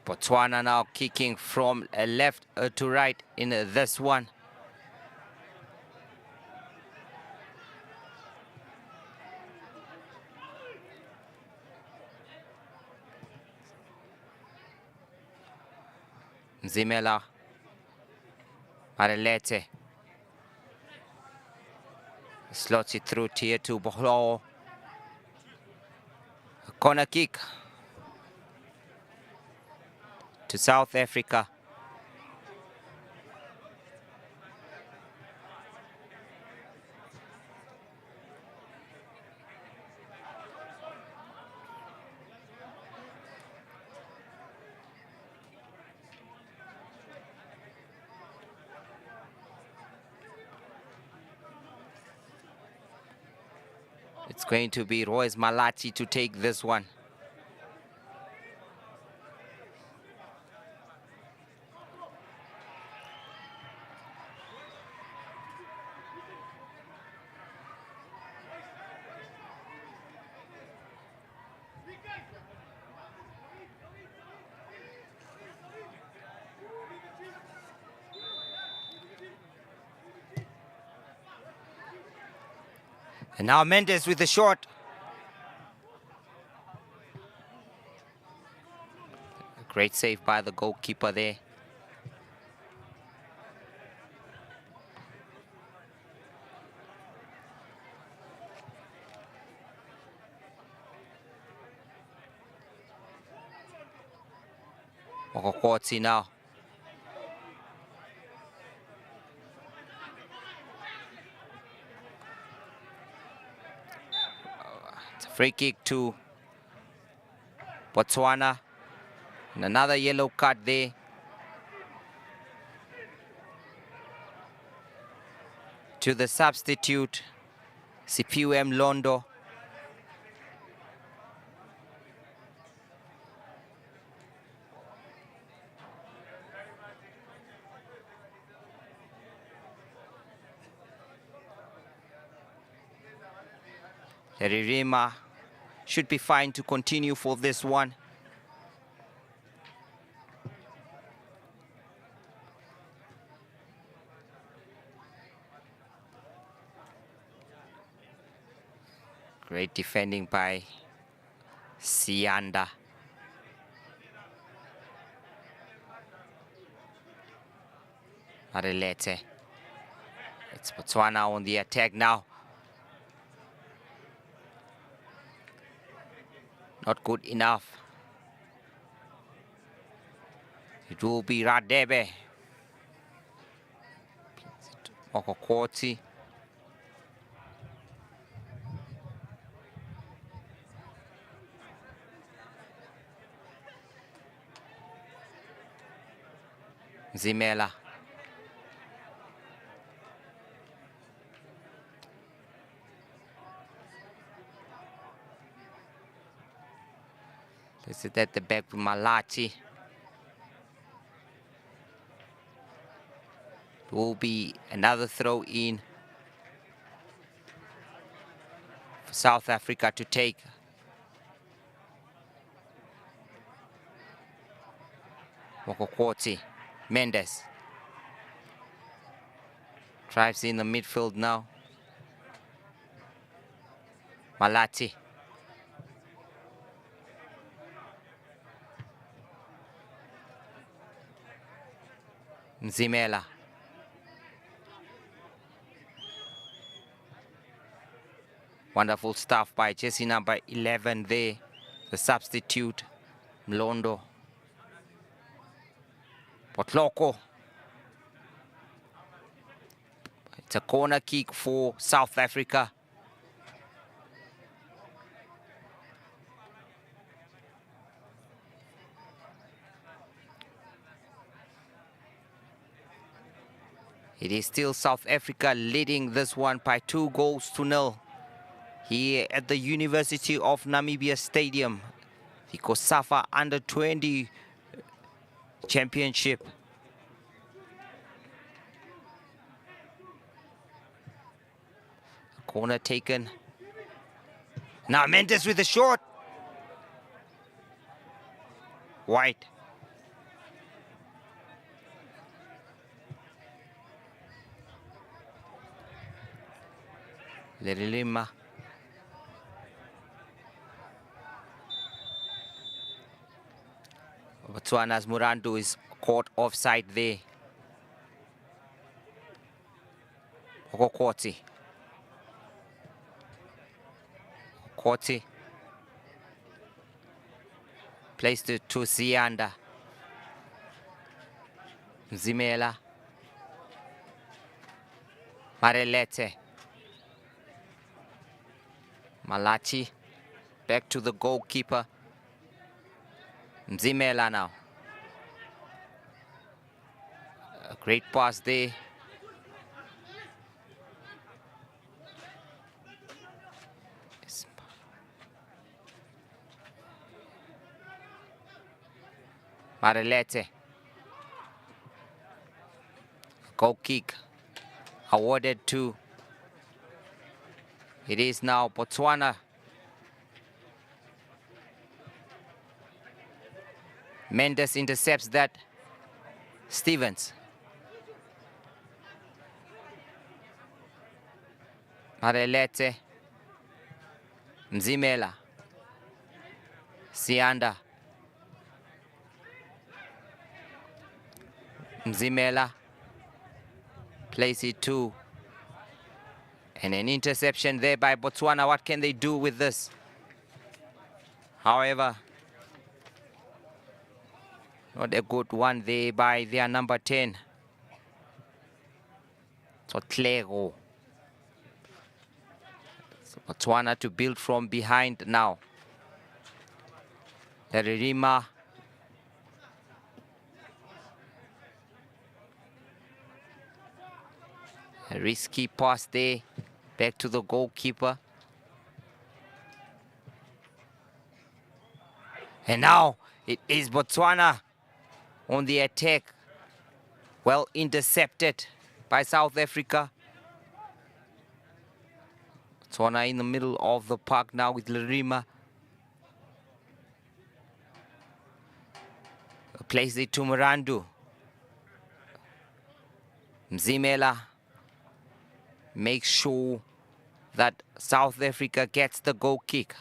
Botswana now kicking from left to right in this one. Zimela, Arelete, slots it through tier 2 Bohlo. Corner kick to South Africa. It's going to be Royce Malati to take this one. And now Mendes with the shot. Great save by the goalkeeper there. Okokotsi now. It's a free kick to Botswana. And another yellow card there. To the substitute, CPUM Londo. Ririma should be fine to continue for this one. Great defending by Sianda. Arelete. It's Botswana on the attack now. Not good enough. It will be Radebe. Okokotsi. Zimela. This is at the back with Malachi. It will be another throw in for South Africa to take. Mokokwoti, Mendes. Drives in the midfield now. Malati. Zimela. Wonderful stuff by jersey number 11 there. The substitute, Mlondo. Potloko. It's a corner kick for South Africa. It is still South Africa leading this one by 2-0 here at the University of Namibia Stadium, the COSAFA Under-20 Championship. Corner taken. Now Mendes with the shot. White. Lerilima. Botswana's Murando is caught offside there. Okokoti. Koti. Placed it to Zianda. Zimela. Marelete. Malachi. Back to the goalkeeper. Zimela now. A great pass there. Marelete. Goal kick awarded to. It is now Botswana. Mendes intercepts that. Stevens. Marelete. Mzimela. Sianda. Mzimela. Plays it to. And an interception there by Botswana. What can they do with this? However, not a good one there by their number 10. Sotlego. So Botswana to build from behind now. Leririma. A risky pass there. Back to the goalkeeper. And now it is Botswana on the attack. Well intercepted by South Africa. Botswana in the middle of the park now with Lerima. Plays it to Marandu. Mzimela makes sure that South Africa gets the goal kick.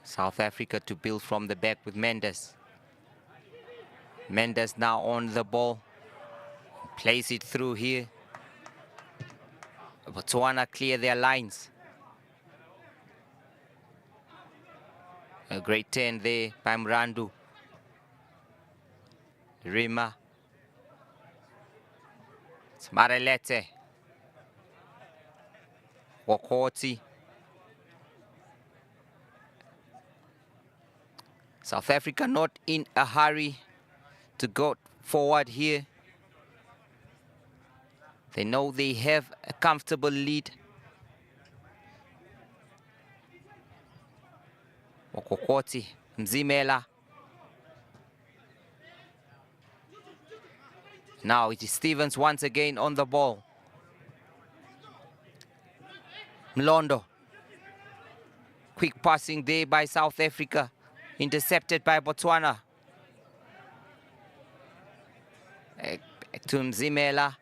South Africa to build from the back with Mendes. Mendes now on the ball. Plays it through here. Botswana clear their lines. A great turn there by Mrandu. Rima. It's Marelete. Wokoti. South Africa not in a hurry to go forward here. They know they have a comfortable lead. Okokoti, Mzimela. Now it is Stevens once again on the ball. Mlondo. Quick passing there by South Africa. Intercepted by Botswana. Back to Mzimela.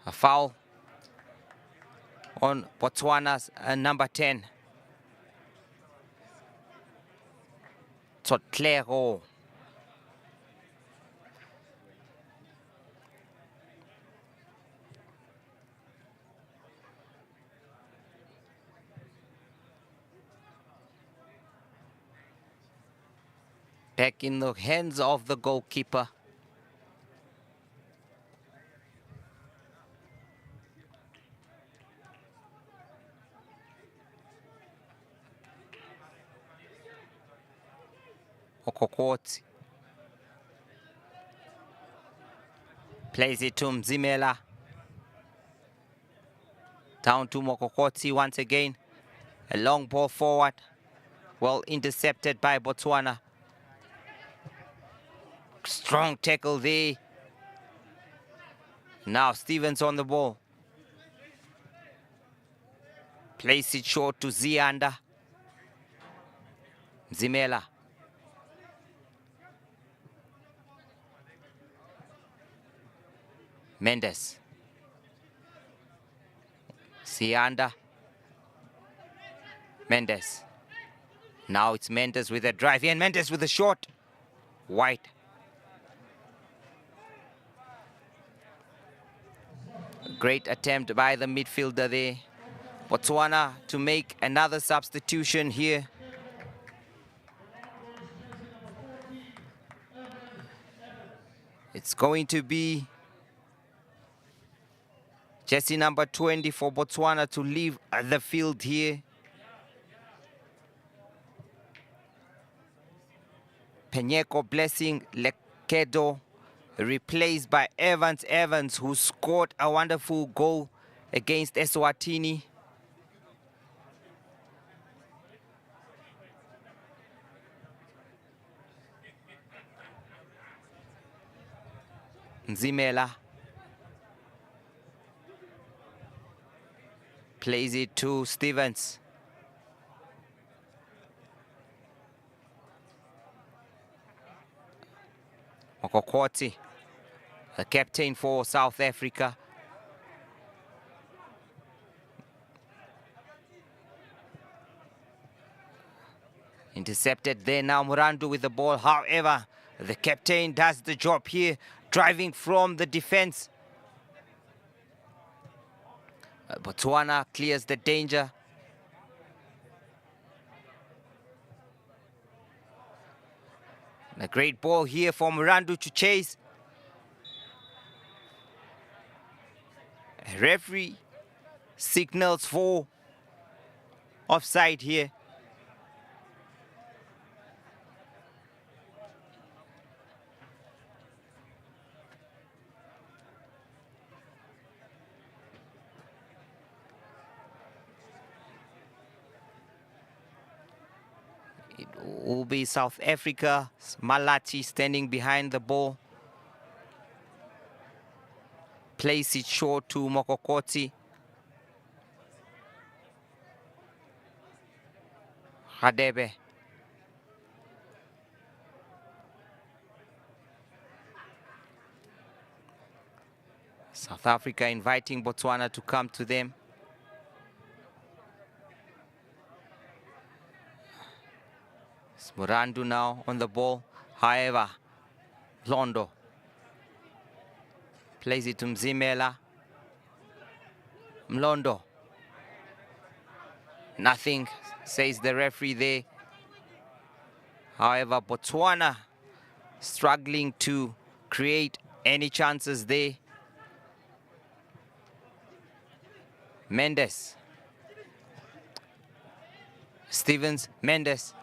A foul on Botswana's number 10. Tsotlego. Back in the hands of the goalkeeper. Okokoti. Plays it to Mzimela. Down to Mokokoti once again. A long ball forward. Well intercepted by Botswana. Strong tackle there. Now Stevens on the ball. Plays it short to Zianda. Zimela. Mendes. Zianda. Mendes. Now it's Mendes with a drive in. Mendes with a shot. White. Great attempt by the midfielder there. Botswana to make another substitution here. It's going to be jersey number 20 for Botswana to leave the field here. Penyeko Blessing Lekedo, replaced by Evans, who scored a wonderful goal against Eswatini. Nzimela plays it to Stevens. Mokokoti, the captain for South Africa. Intercepted there now, Murandu with the ball. However, the captain does the job here, driving from the defense. Botswana clears the danger. A great ball here for Murandu to chase. A referee signals for offside here. It will be South Africa. Malati standing behind the ball. Plays it short to Mokokoti. Hadebe. South Africa inviting Botswana to come to them. Murandu now on the ball. However, Londo plays it to Mzimela. Mlondo. Nothing, says the referee there. However, Botswana struggling to create any chances there. Mendes. Stevens, Mendes.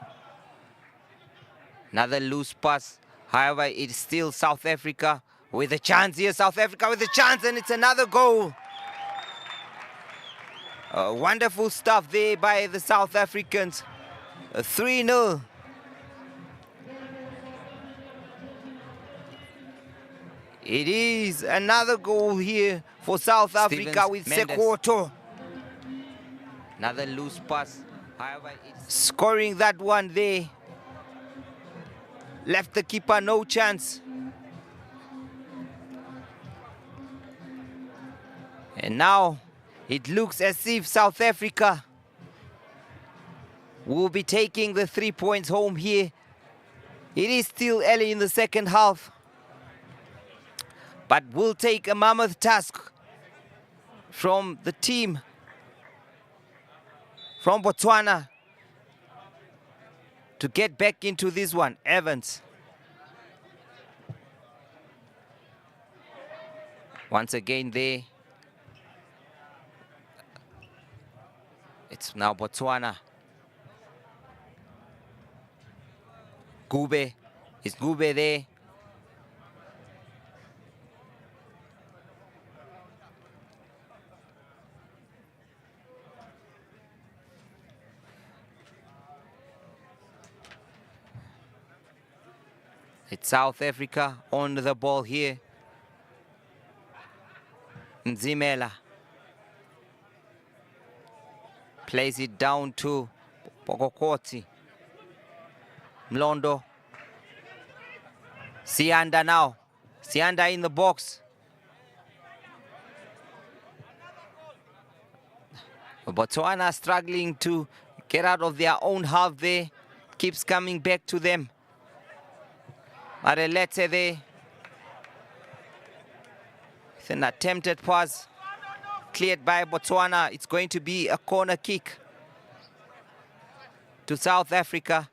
Another loose pass. However, it's still South Africa with a chance here. South Africa with a chance, and it's another goal. Wonderful stuff there by the South Africans. 3-0. It is another goal here for South Africa with Sekwoto. Another loose pass. However, it's scoring that one there. Left the keeper no chance. And now It looks as if South Africa will be taking the 3 points home here. It is still early in the second half, but will take a mammoth task from the team from Botswana to get back into this one. Evans. Once again there. It's now Botswana. Gube. Is Gube there? It's South Africa on the ball here. Nzimela plays it down to Pokokoti. Mlondo. Sianda now. Sianda in the box. Botswana struggling to get out of their own half there. Keeps coming back to them. Marelete there. It's an attempted pass. Cleared by Botswana. It's going to be a corner kick to South Africa.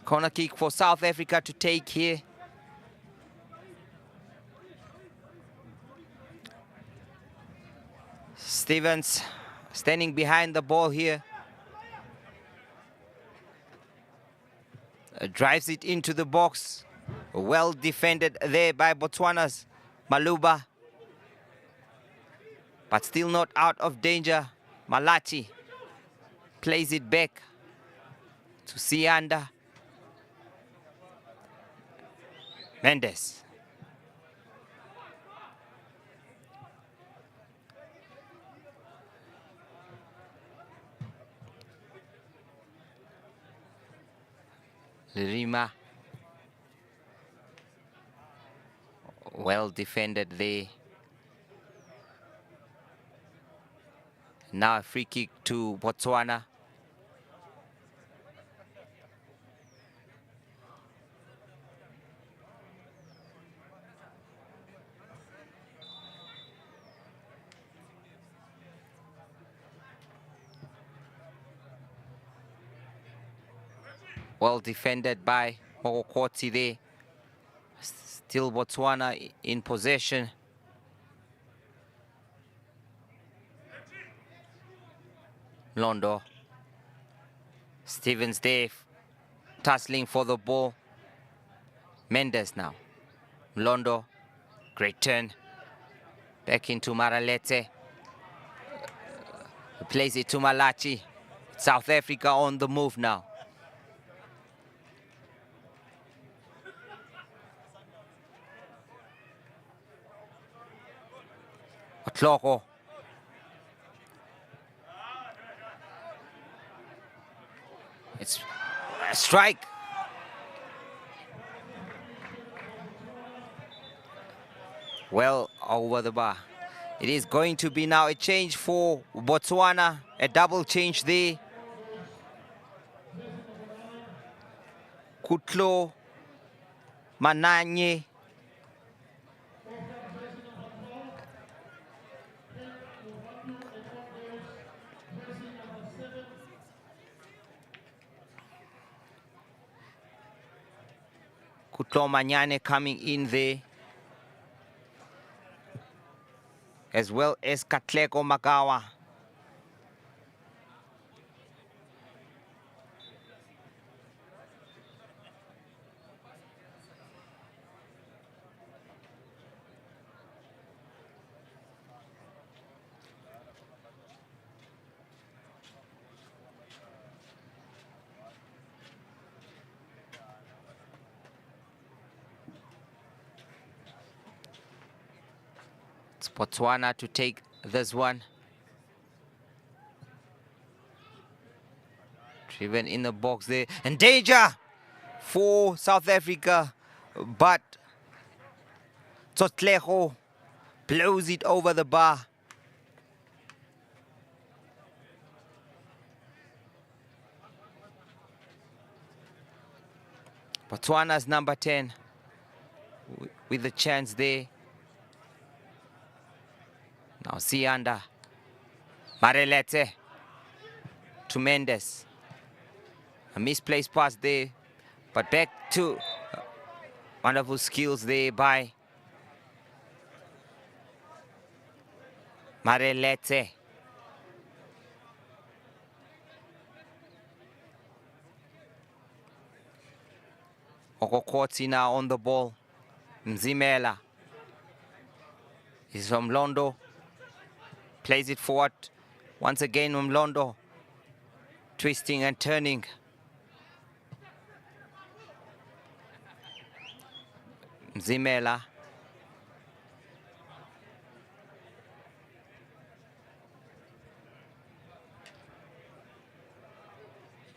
Corner kick for South Africa to take here. Stevens standing behind the ball here. Drives it into the box. Well defended there by Botswana's Maluba. But still not out of danger. Malachi plays it back to Sianda. Mendes. Lirima. Well defended there. Now a free kick to Botswana. Well defended by Mokokoti there. Still Botswana in possession. Londo. Stevens there, tussling for the ball. Mendes now. Londo. Great turn. Back into Maralete. Plays it to Malachi. South Africa on the move now. Otloko. It's a strike. Well over the bar. It is going to be now a change for Botswana. A double change there. Kutlo Mananye. Kutlo Manyane coming in there, as well as Katleko Magawa. It's Botswana to take this one. Driven in the box there. And danger for South Africa. But Tsotlego blows it over the bar. Botswana's number 10 with the chance there. Now Sianda. Marelete to Mendes. A misplaced pass there. But back to wonderful skills there by Marelete. Okokoti now on the ball. Mzimela is from Londo. Plays it forward. Once again Mlondo. Twisting and turning. Mzimela.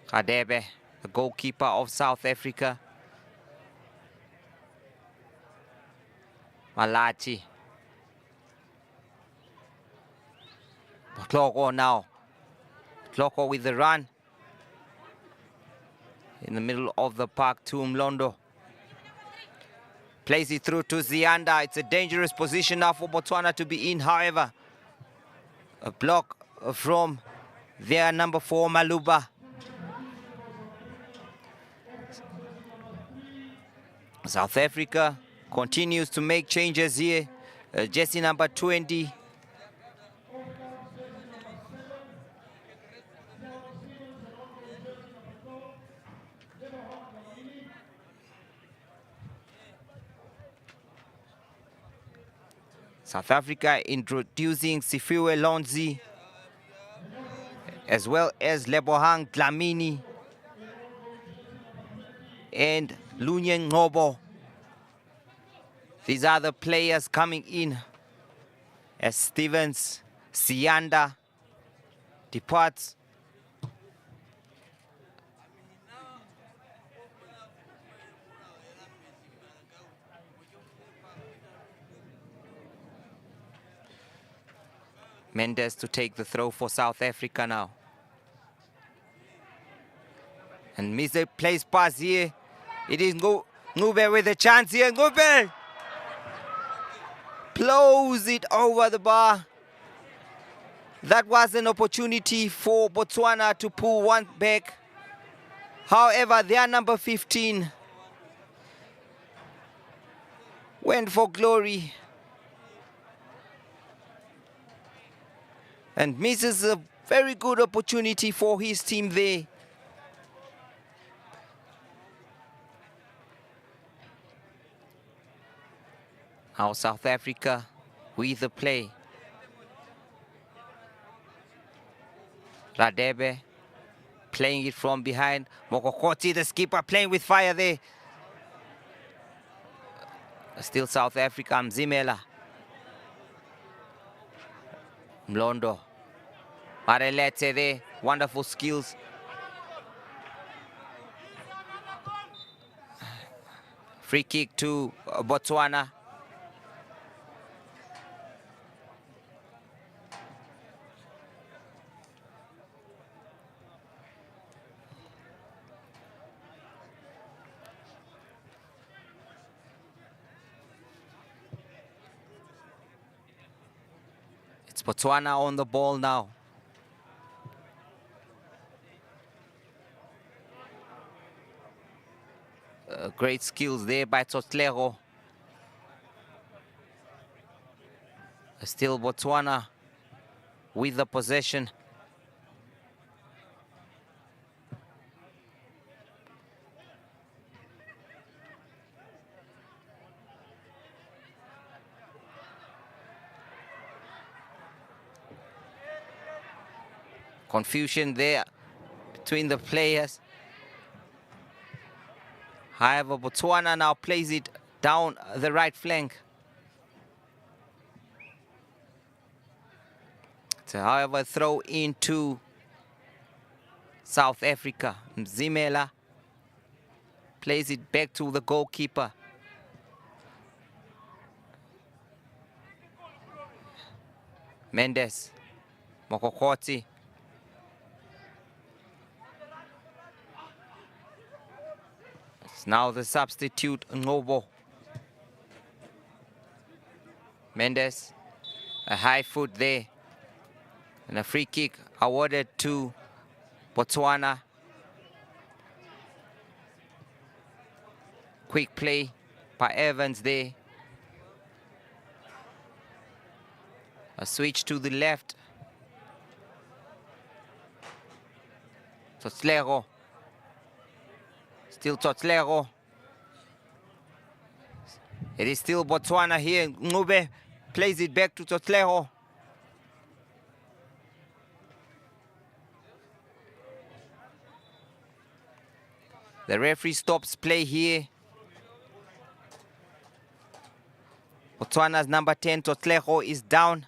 Kadebe, the goalkeeper of South Africa. Malachi. Kloko now. Kloko with the run. In the middle of the park to Mlondo. Plays it through to Zianda. It's a dangerous position now for Botswana to be in. However, a block from their number 4, Maluba. South Africa continues to make changes here. Jersey number 20. South Africa introducing Sifiwe Lonzi, as well as Lebohang Dlamini and Lunyen Ngobo. These are the players coming in as Stevens, Sianda departs. Mendes to take the throw for South Africa now. And Mise plays pass here. It is Ngube with a chance here. Ngube blows it over the bar. That was an opportunity for Botswana to pull one back. However, their number 15 went for glory and misses a very good opportunity for his team there. Now South Africa with the play. Radebe playing it from behind. Mokokoti, the skipper, playing with fire there. Still South Africa, Mzimela. Mlondo. Marelete there, wonderful skills. Free kick to Botswana. It's Botswana on the ball now. Great skills there by Tsotlego. Still Botswana with the possession. Confusion there between the players. However, Botswana now plays it down the right flank. So, however, throw into South Africa. Mzimela plays it back to the goalkeeper. Mendes, Mokokoti. It's now the substitute, Ngobo. Mendes, a high foot there. And a free kick awarded to Botswana. Quick play by Evans there. A switch to the left. Tsotlego. Still Tsotlego. It is still Botswana here. Ngube plays it back to Tsotlego. The referee stops play here. Botswana's number 10, Tsotlego, is down.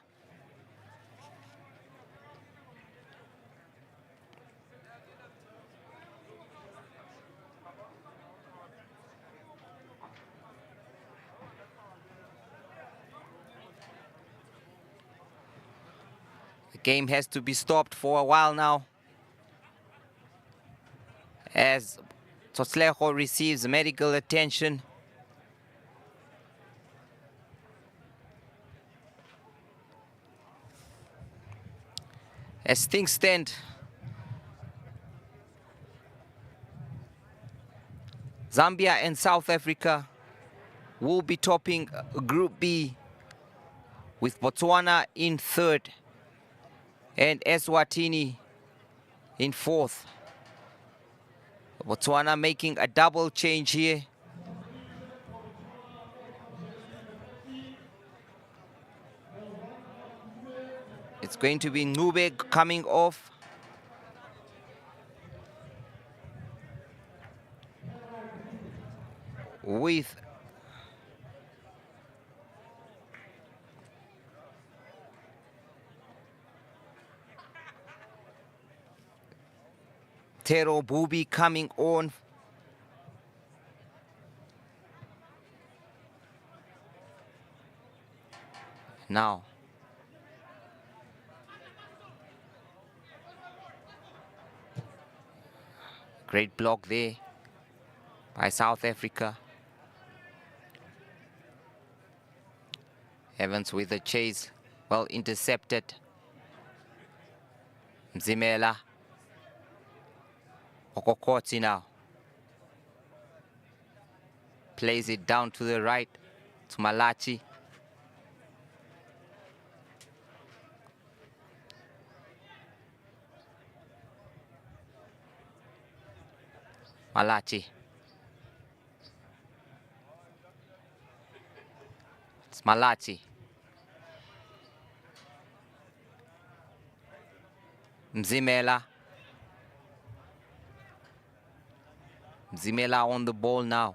The game has to be stopped for a while now, as Tsotlego receives medical attention. As things stand, Zambia and South Africa will be topping Group B, with Botswana in third and Eswatini in fourth. Botswana making a double change here. It's going to be Ngube coming off. With Tero Bubi coming on. Now, great block there by South Africa. Evans with the chase, well intercepted. Mzimela. Okokoti now. Plays it down to the right to Malachi. Malachi. It's Malachi. Mzimela. Mzimela on the ball now.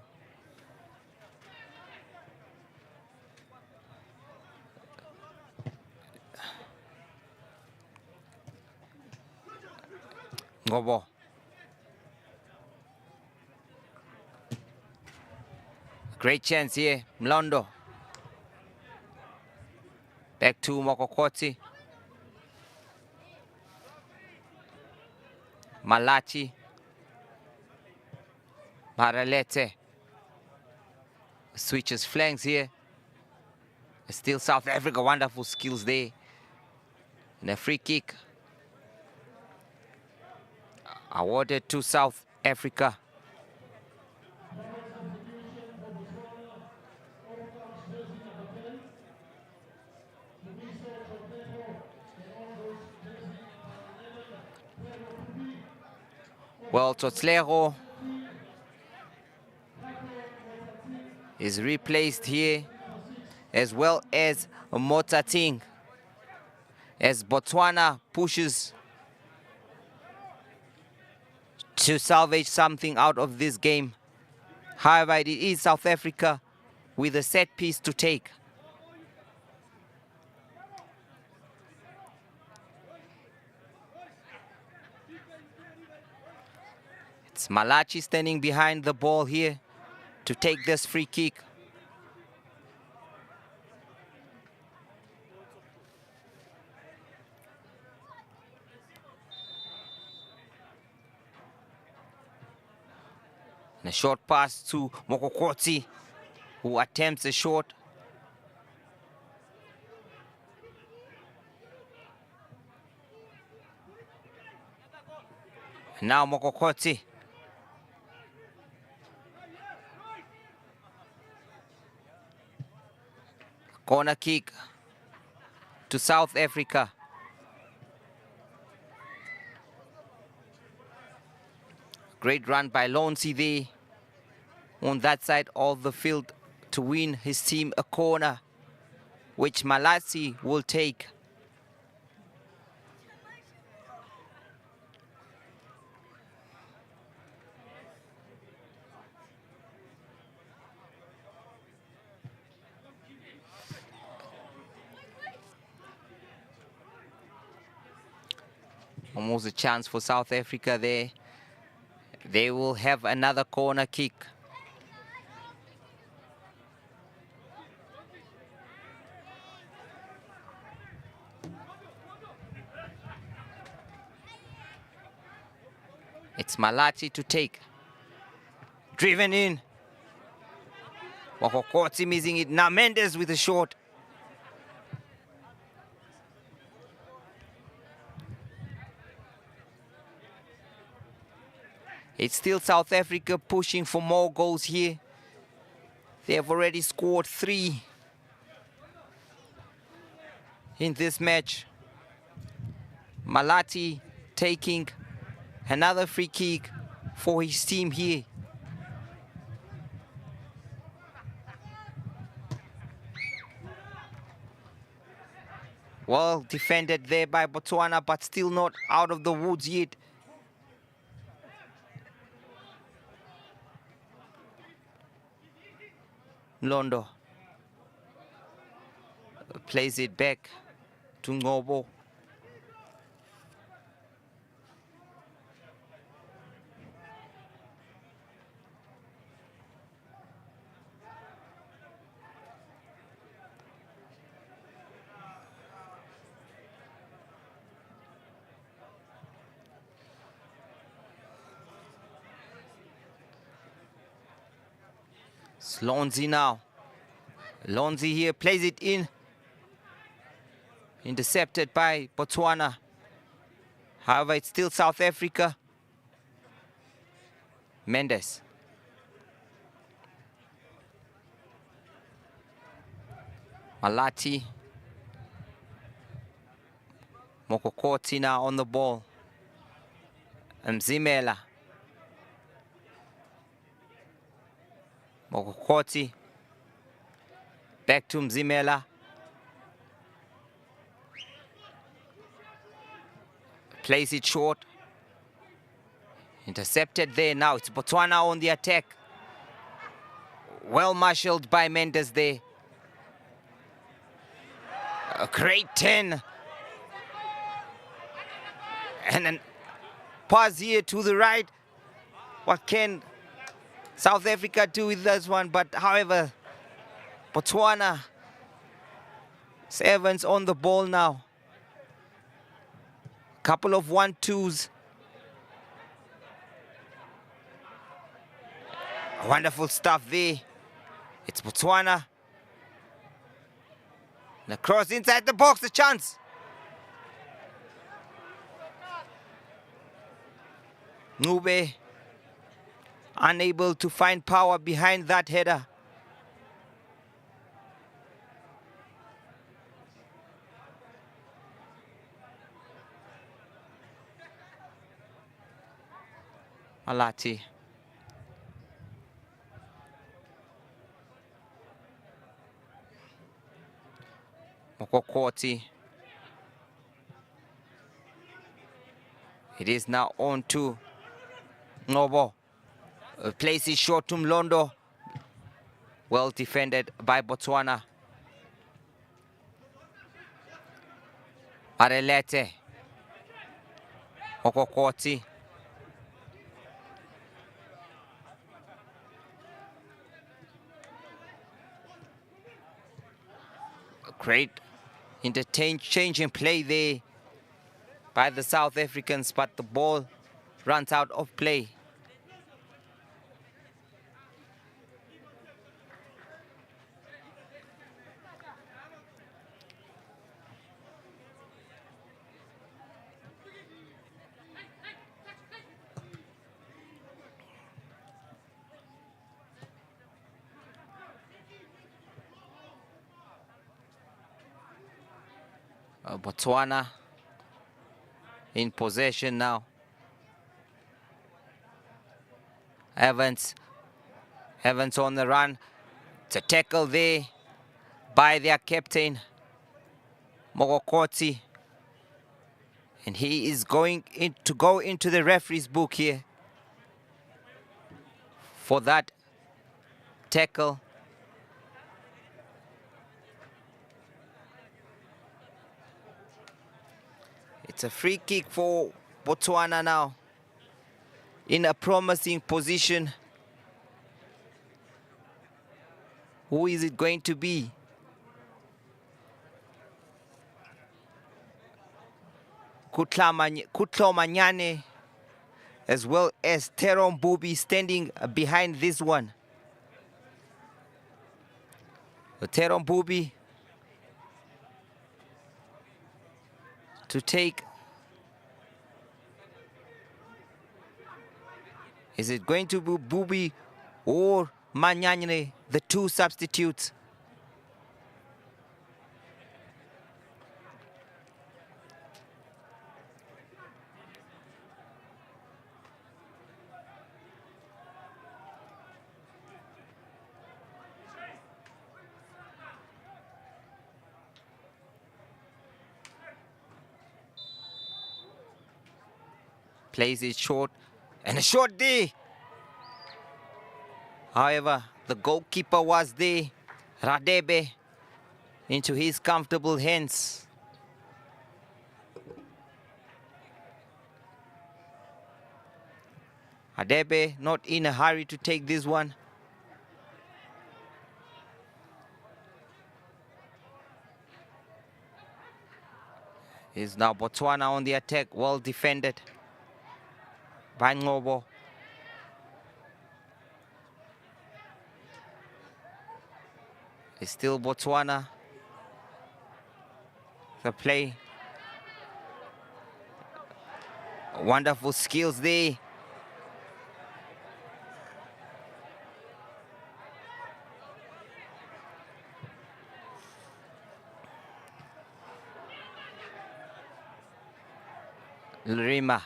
Ngobo. Great chance here, Mlondo. Back to Mokokoti. Malachi. Baralete. Switches flanks here. Still South Africa, wonderful skills there. And a free kick awarded to South Africa. Well, Tsotlego is replaced here, as well as Motating, as Botswana pushes to salvage something out of this game. However, it is South Africa with a set piece to take. It's Malachi standing behind the ball here to take this free kick. And a short pass to Mokokoti, who attempts a shot. And now Mokokoti. Corner kick to South Africa. Great run by Lonsi there on that side of the field to win his team a corner, which Malachi will take. Almost a chance for South Africa there. They will have another corner kick. It's Malachi to take. Driven in. Wakokoti missing it. Now Mendes with a shot. It's still South Africa pushing for more goals here. They have already scored 3 in this match. Malachi taking another free kick for his team here. Well defended there by Botswana, but still not out of the woods yet. Londo plays it back to Ngobo. It's Lonzi now. Lonzi here plays it in. Intercepted by Botswana. However, it's still South Africa. Mendes. Malati. Mokokoti now on the ball. Mzimela. Mokokoti. Back to Mzimela. Plays it short. Intercepted there. Now it's Botswana on the attack. Well marshaled by Mendes there. A great 10. And then pass here to the right. What can South Africa do with this one? But however, Botswana, Evans on the ball now. Couple of 1-2s. Wonderful stuff there. It's Botswana. The cross inside the box, a chance. Ngube unable to find power behind that header. Malati. Mokokoti. It is now on to Ngobo. Plays it short to Mlondo. Well defended by Botswana. Arelete. Mokokoti. Great interchange and play there by the South Africans, but the ball runs out of play. Botswana in possession now. Evans on the run. It's a tackle there by their captain, Mogokoti. And he is going to go into the referee's book here for that tackle. It's a free kick for Botswana now, in a promising position. Who is it going to be? Kutlo Manyane, as well as Teron Bubi standing behind this one. Teron Bubi to take. Is it going to be Bubi or Manyane, the two substitutes? Plays it short, and a shot there. However, the goalkeeper was there, Radebe, into his comfortable hands. Radebe not in a hurry to take this one. Is now Botswana on the attack, well defended by Ngobo. It's still Botswana. The play. Wonderful skills there. Lurima.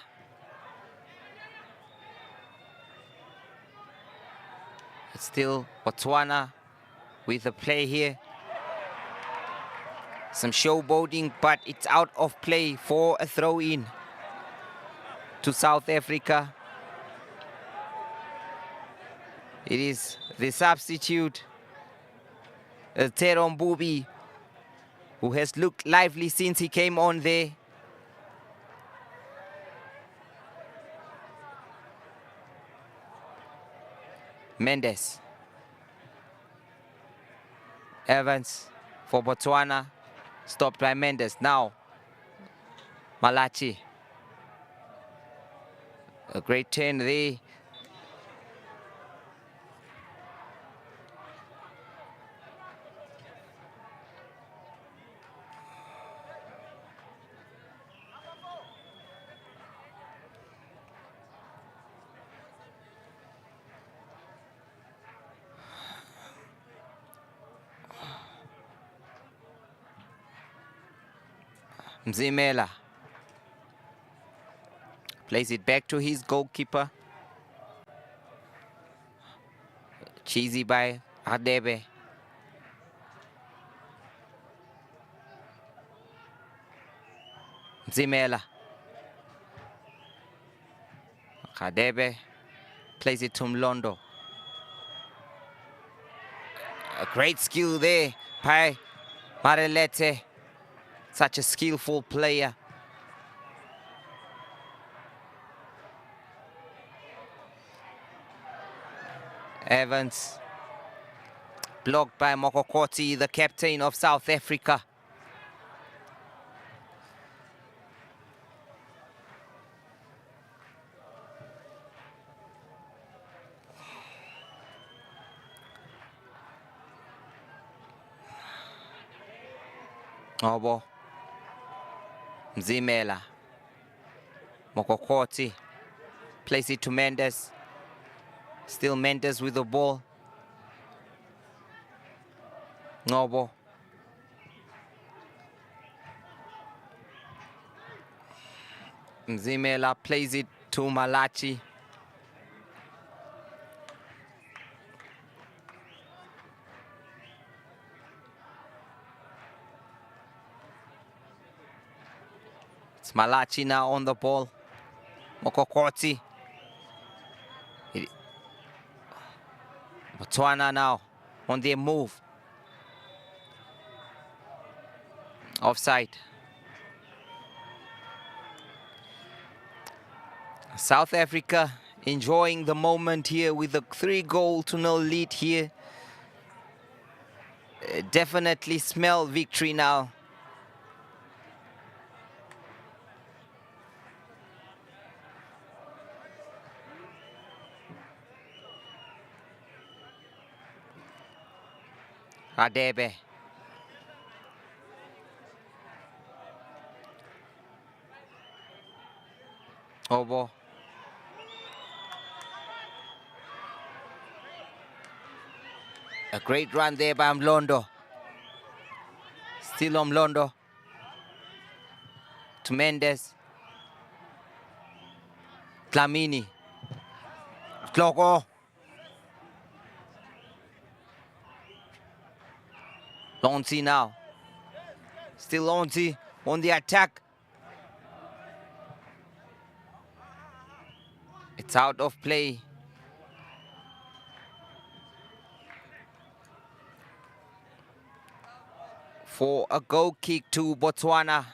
It's still Botswana with the play here. Some showboating, but it's out of play for a throw-in to South Africa. It is the substitute, Teron Bubi, who has looked lively since he came on there. Mendes. Evans for Botswana. Stopped by Mendes. Now, Malachi. A great turn there. Mzimela plays it back to his goalkeeper. Cheesy by Radebe. Mzimela. Radebe plays it to Mlondo. A great skill there by Marelete. Such a skillful player. Evans Blocked by Mokokoti, the captain of South Africa. Obo. Mzimela. Mokokoti. Plays it to Mendes. Still Mendes with the ball. Ngobo. Mzimela plays it to Malachi. It's Malachi now on the ball. Mokokoti. Botswana now on their move. Offside. South Africa enjoying the moment here with a 3-0 lead here. Definitely smell victory now. Radebe. Obo. A great run there by Mlondo. Still on Mlondo. To Mendes. Dlamini. Kloko. Lonzi now. Still Lonzi on the attack. It's out of play. For a goal kick to Botswana.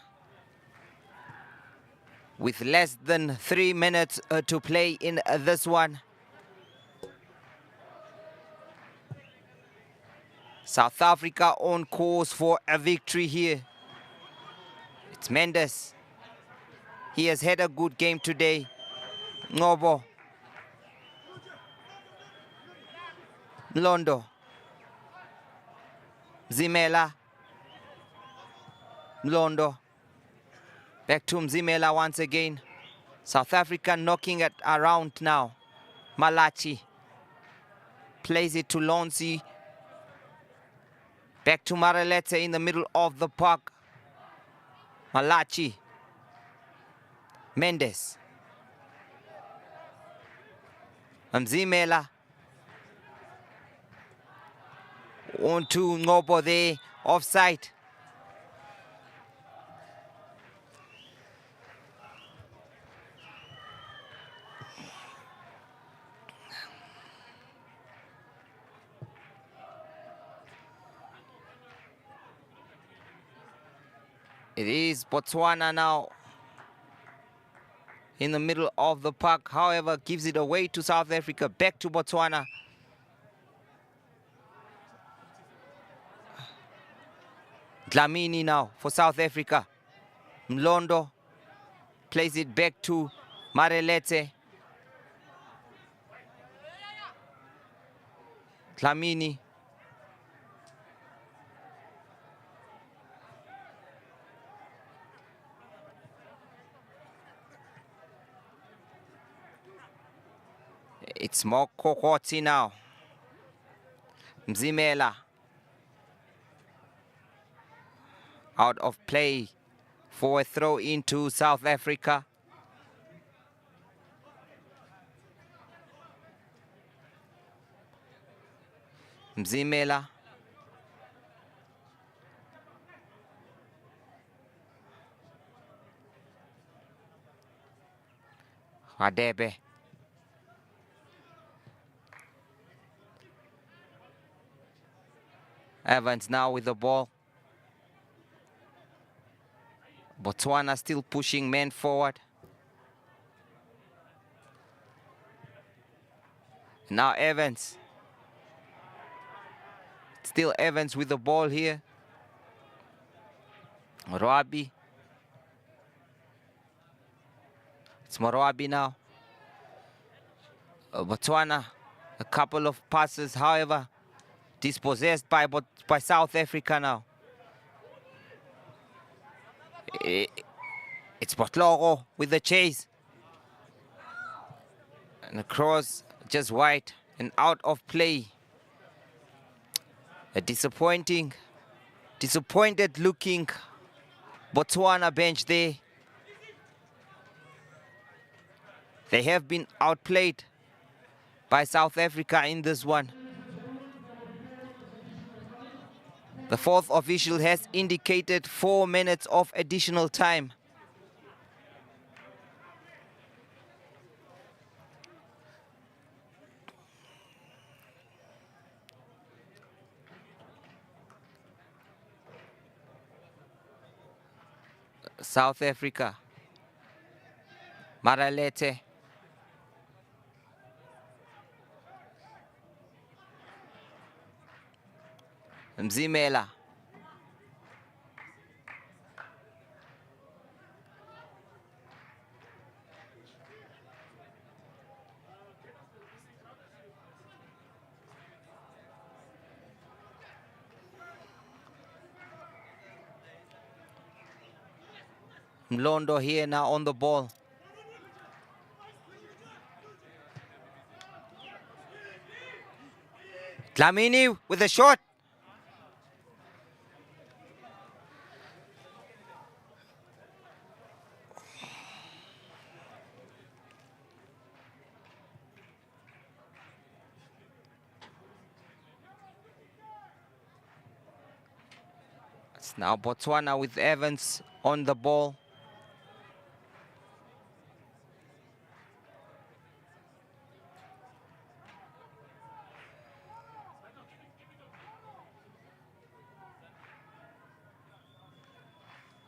With less than 3 minutes to play in this one. South Africa on course for a victory here. It's Mendes. He has had a good game today. Ngobo. Mlondo. Mzimela. Mlondo. Back to Mzimela once again. South Africa knocking it around now. Malachi. Plays it to Lonzi. Back to Maralete in the middle of the park. Malachi. Mendes. Mzimela. On to Ngobo there. Offside. It is Botswana now in the middle of the park. However, gives it away to South Africa. Back to Botswana. Dlamini now for South Africa. Mlondo plays it back to Marelete. Dlamini. It's Mokokoti now. Mzimela. Out of play for a throw into South Africa. Mzimela. Radebe. Evans now with the ball. Botswana still pushing men forward. Now Evans. Still Evans with the ball here. Marabi. It's Marabi now. Botswana, a couple of passes, however, dispossessed by South Africa now. It's Botloro with the chase. And the cross just wide and out of play. A disappointed looking Botswana bench there. They have been outplayed by South Africa in this one. The fourth official has indicated 4 minutes of additional time. South Africa. Maralete. Mzimela. Mlondo here now on the ball. Dlamini with a shot. It's now Botswana with Evans on the ball.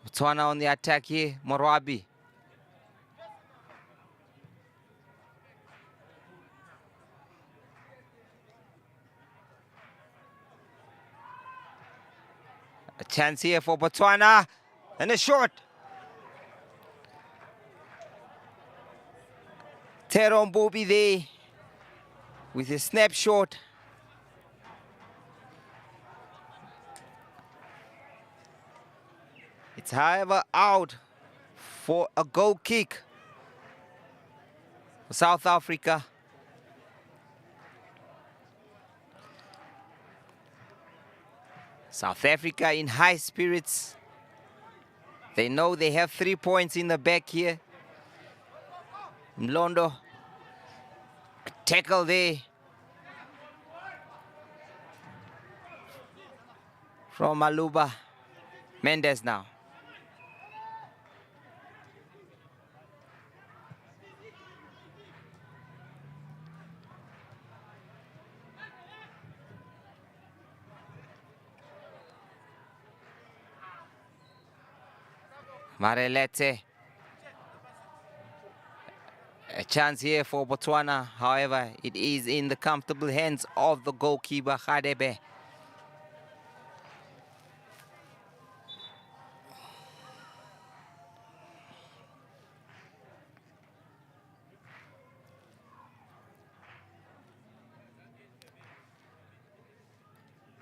Botswana on the attack here, Marabi. A chance here for Botswana, and a shot. Teron Bobi there with a snapshot. It's however out for a goal kick for South Africa. South Africa in high spirits. They know they have 3 points in the back here. Mlondo, a tackle there from Maluba. Mendes now. Marelete. A chance here for Botswana. However, it is in the comfortable hands of the goalkeeper, Khadebe.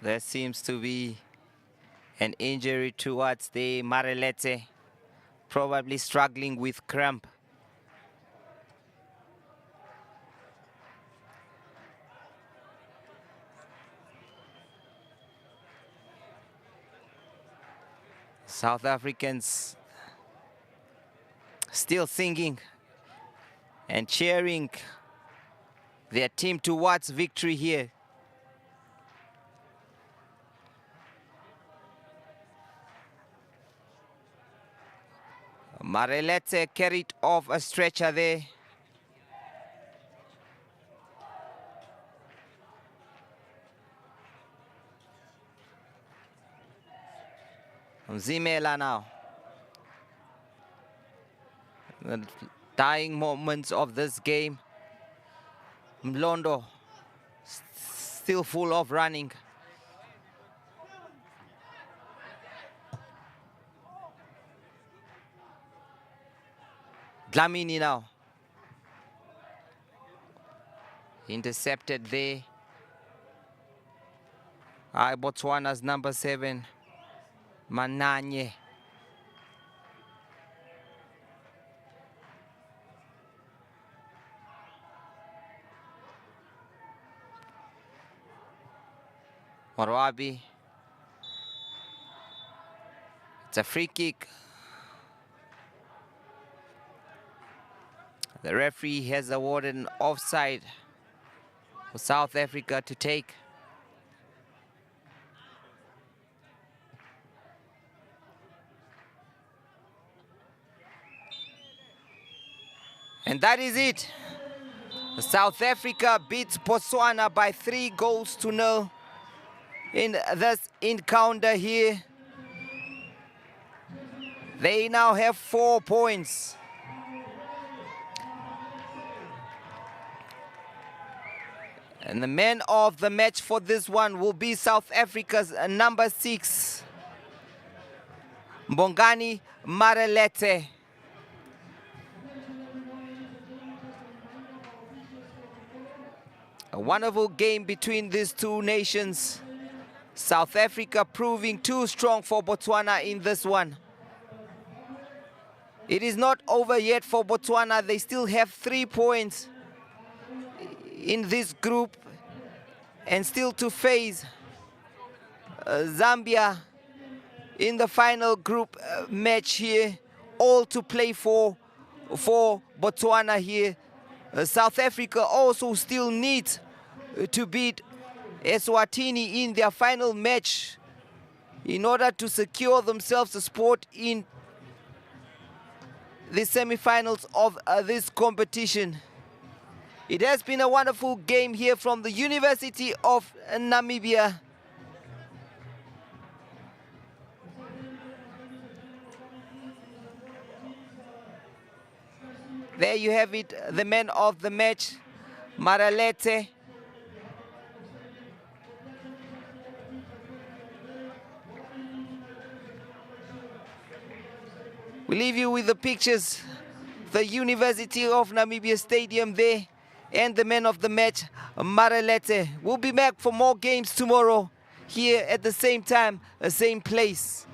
There seems to be an injury towards the Marelete, probably struggling with cramp. South Africans still singing and cheering their team towards victory here. Marelete carried off a stretcher there. Zimela now. The dying moments of this game. Mlondo still full of running. Dlamini now. Intercepted there. Botswana's number 7, Mananye. Marabi. It's a free kick. The referee has awarded an offside for South Africa to take. And that is it. South Africa beats Botswana by 3-0 in this encounter here. They now have 4 points. And the man of the match for this one will be South Africa's number 6, Bongani Maralete. A wonderful game between these two nations. South Africa proving too strong for Botswana in this one. It is not over yet for Botswana. They still have 3 points in this group and still to face Zambia in the final group match here. All to play for Botswana here. South Africa also still needs to beat Eswatini in their final match in order to secure themselves a spot in the semi-finals of this competition. It has been a wonderful game here from the University of Namibia. There you have it, the man of the match, Maralete. We leave you with the pictures, the University of Namibia Stadium there, and the man of the match, Maralete. We'll be back for more games tomorrow, here at the same time, same place.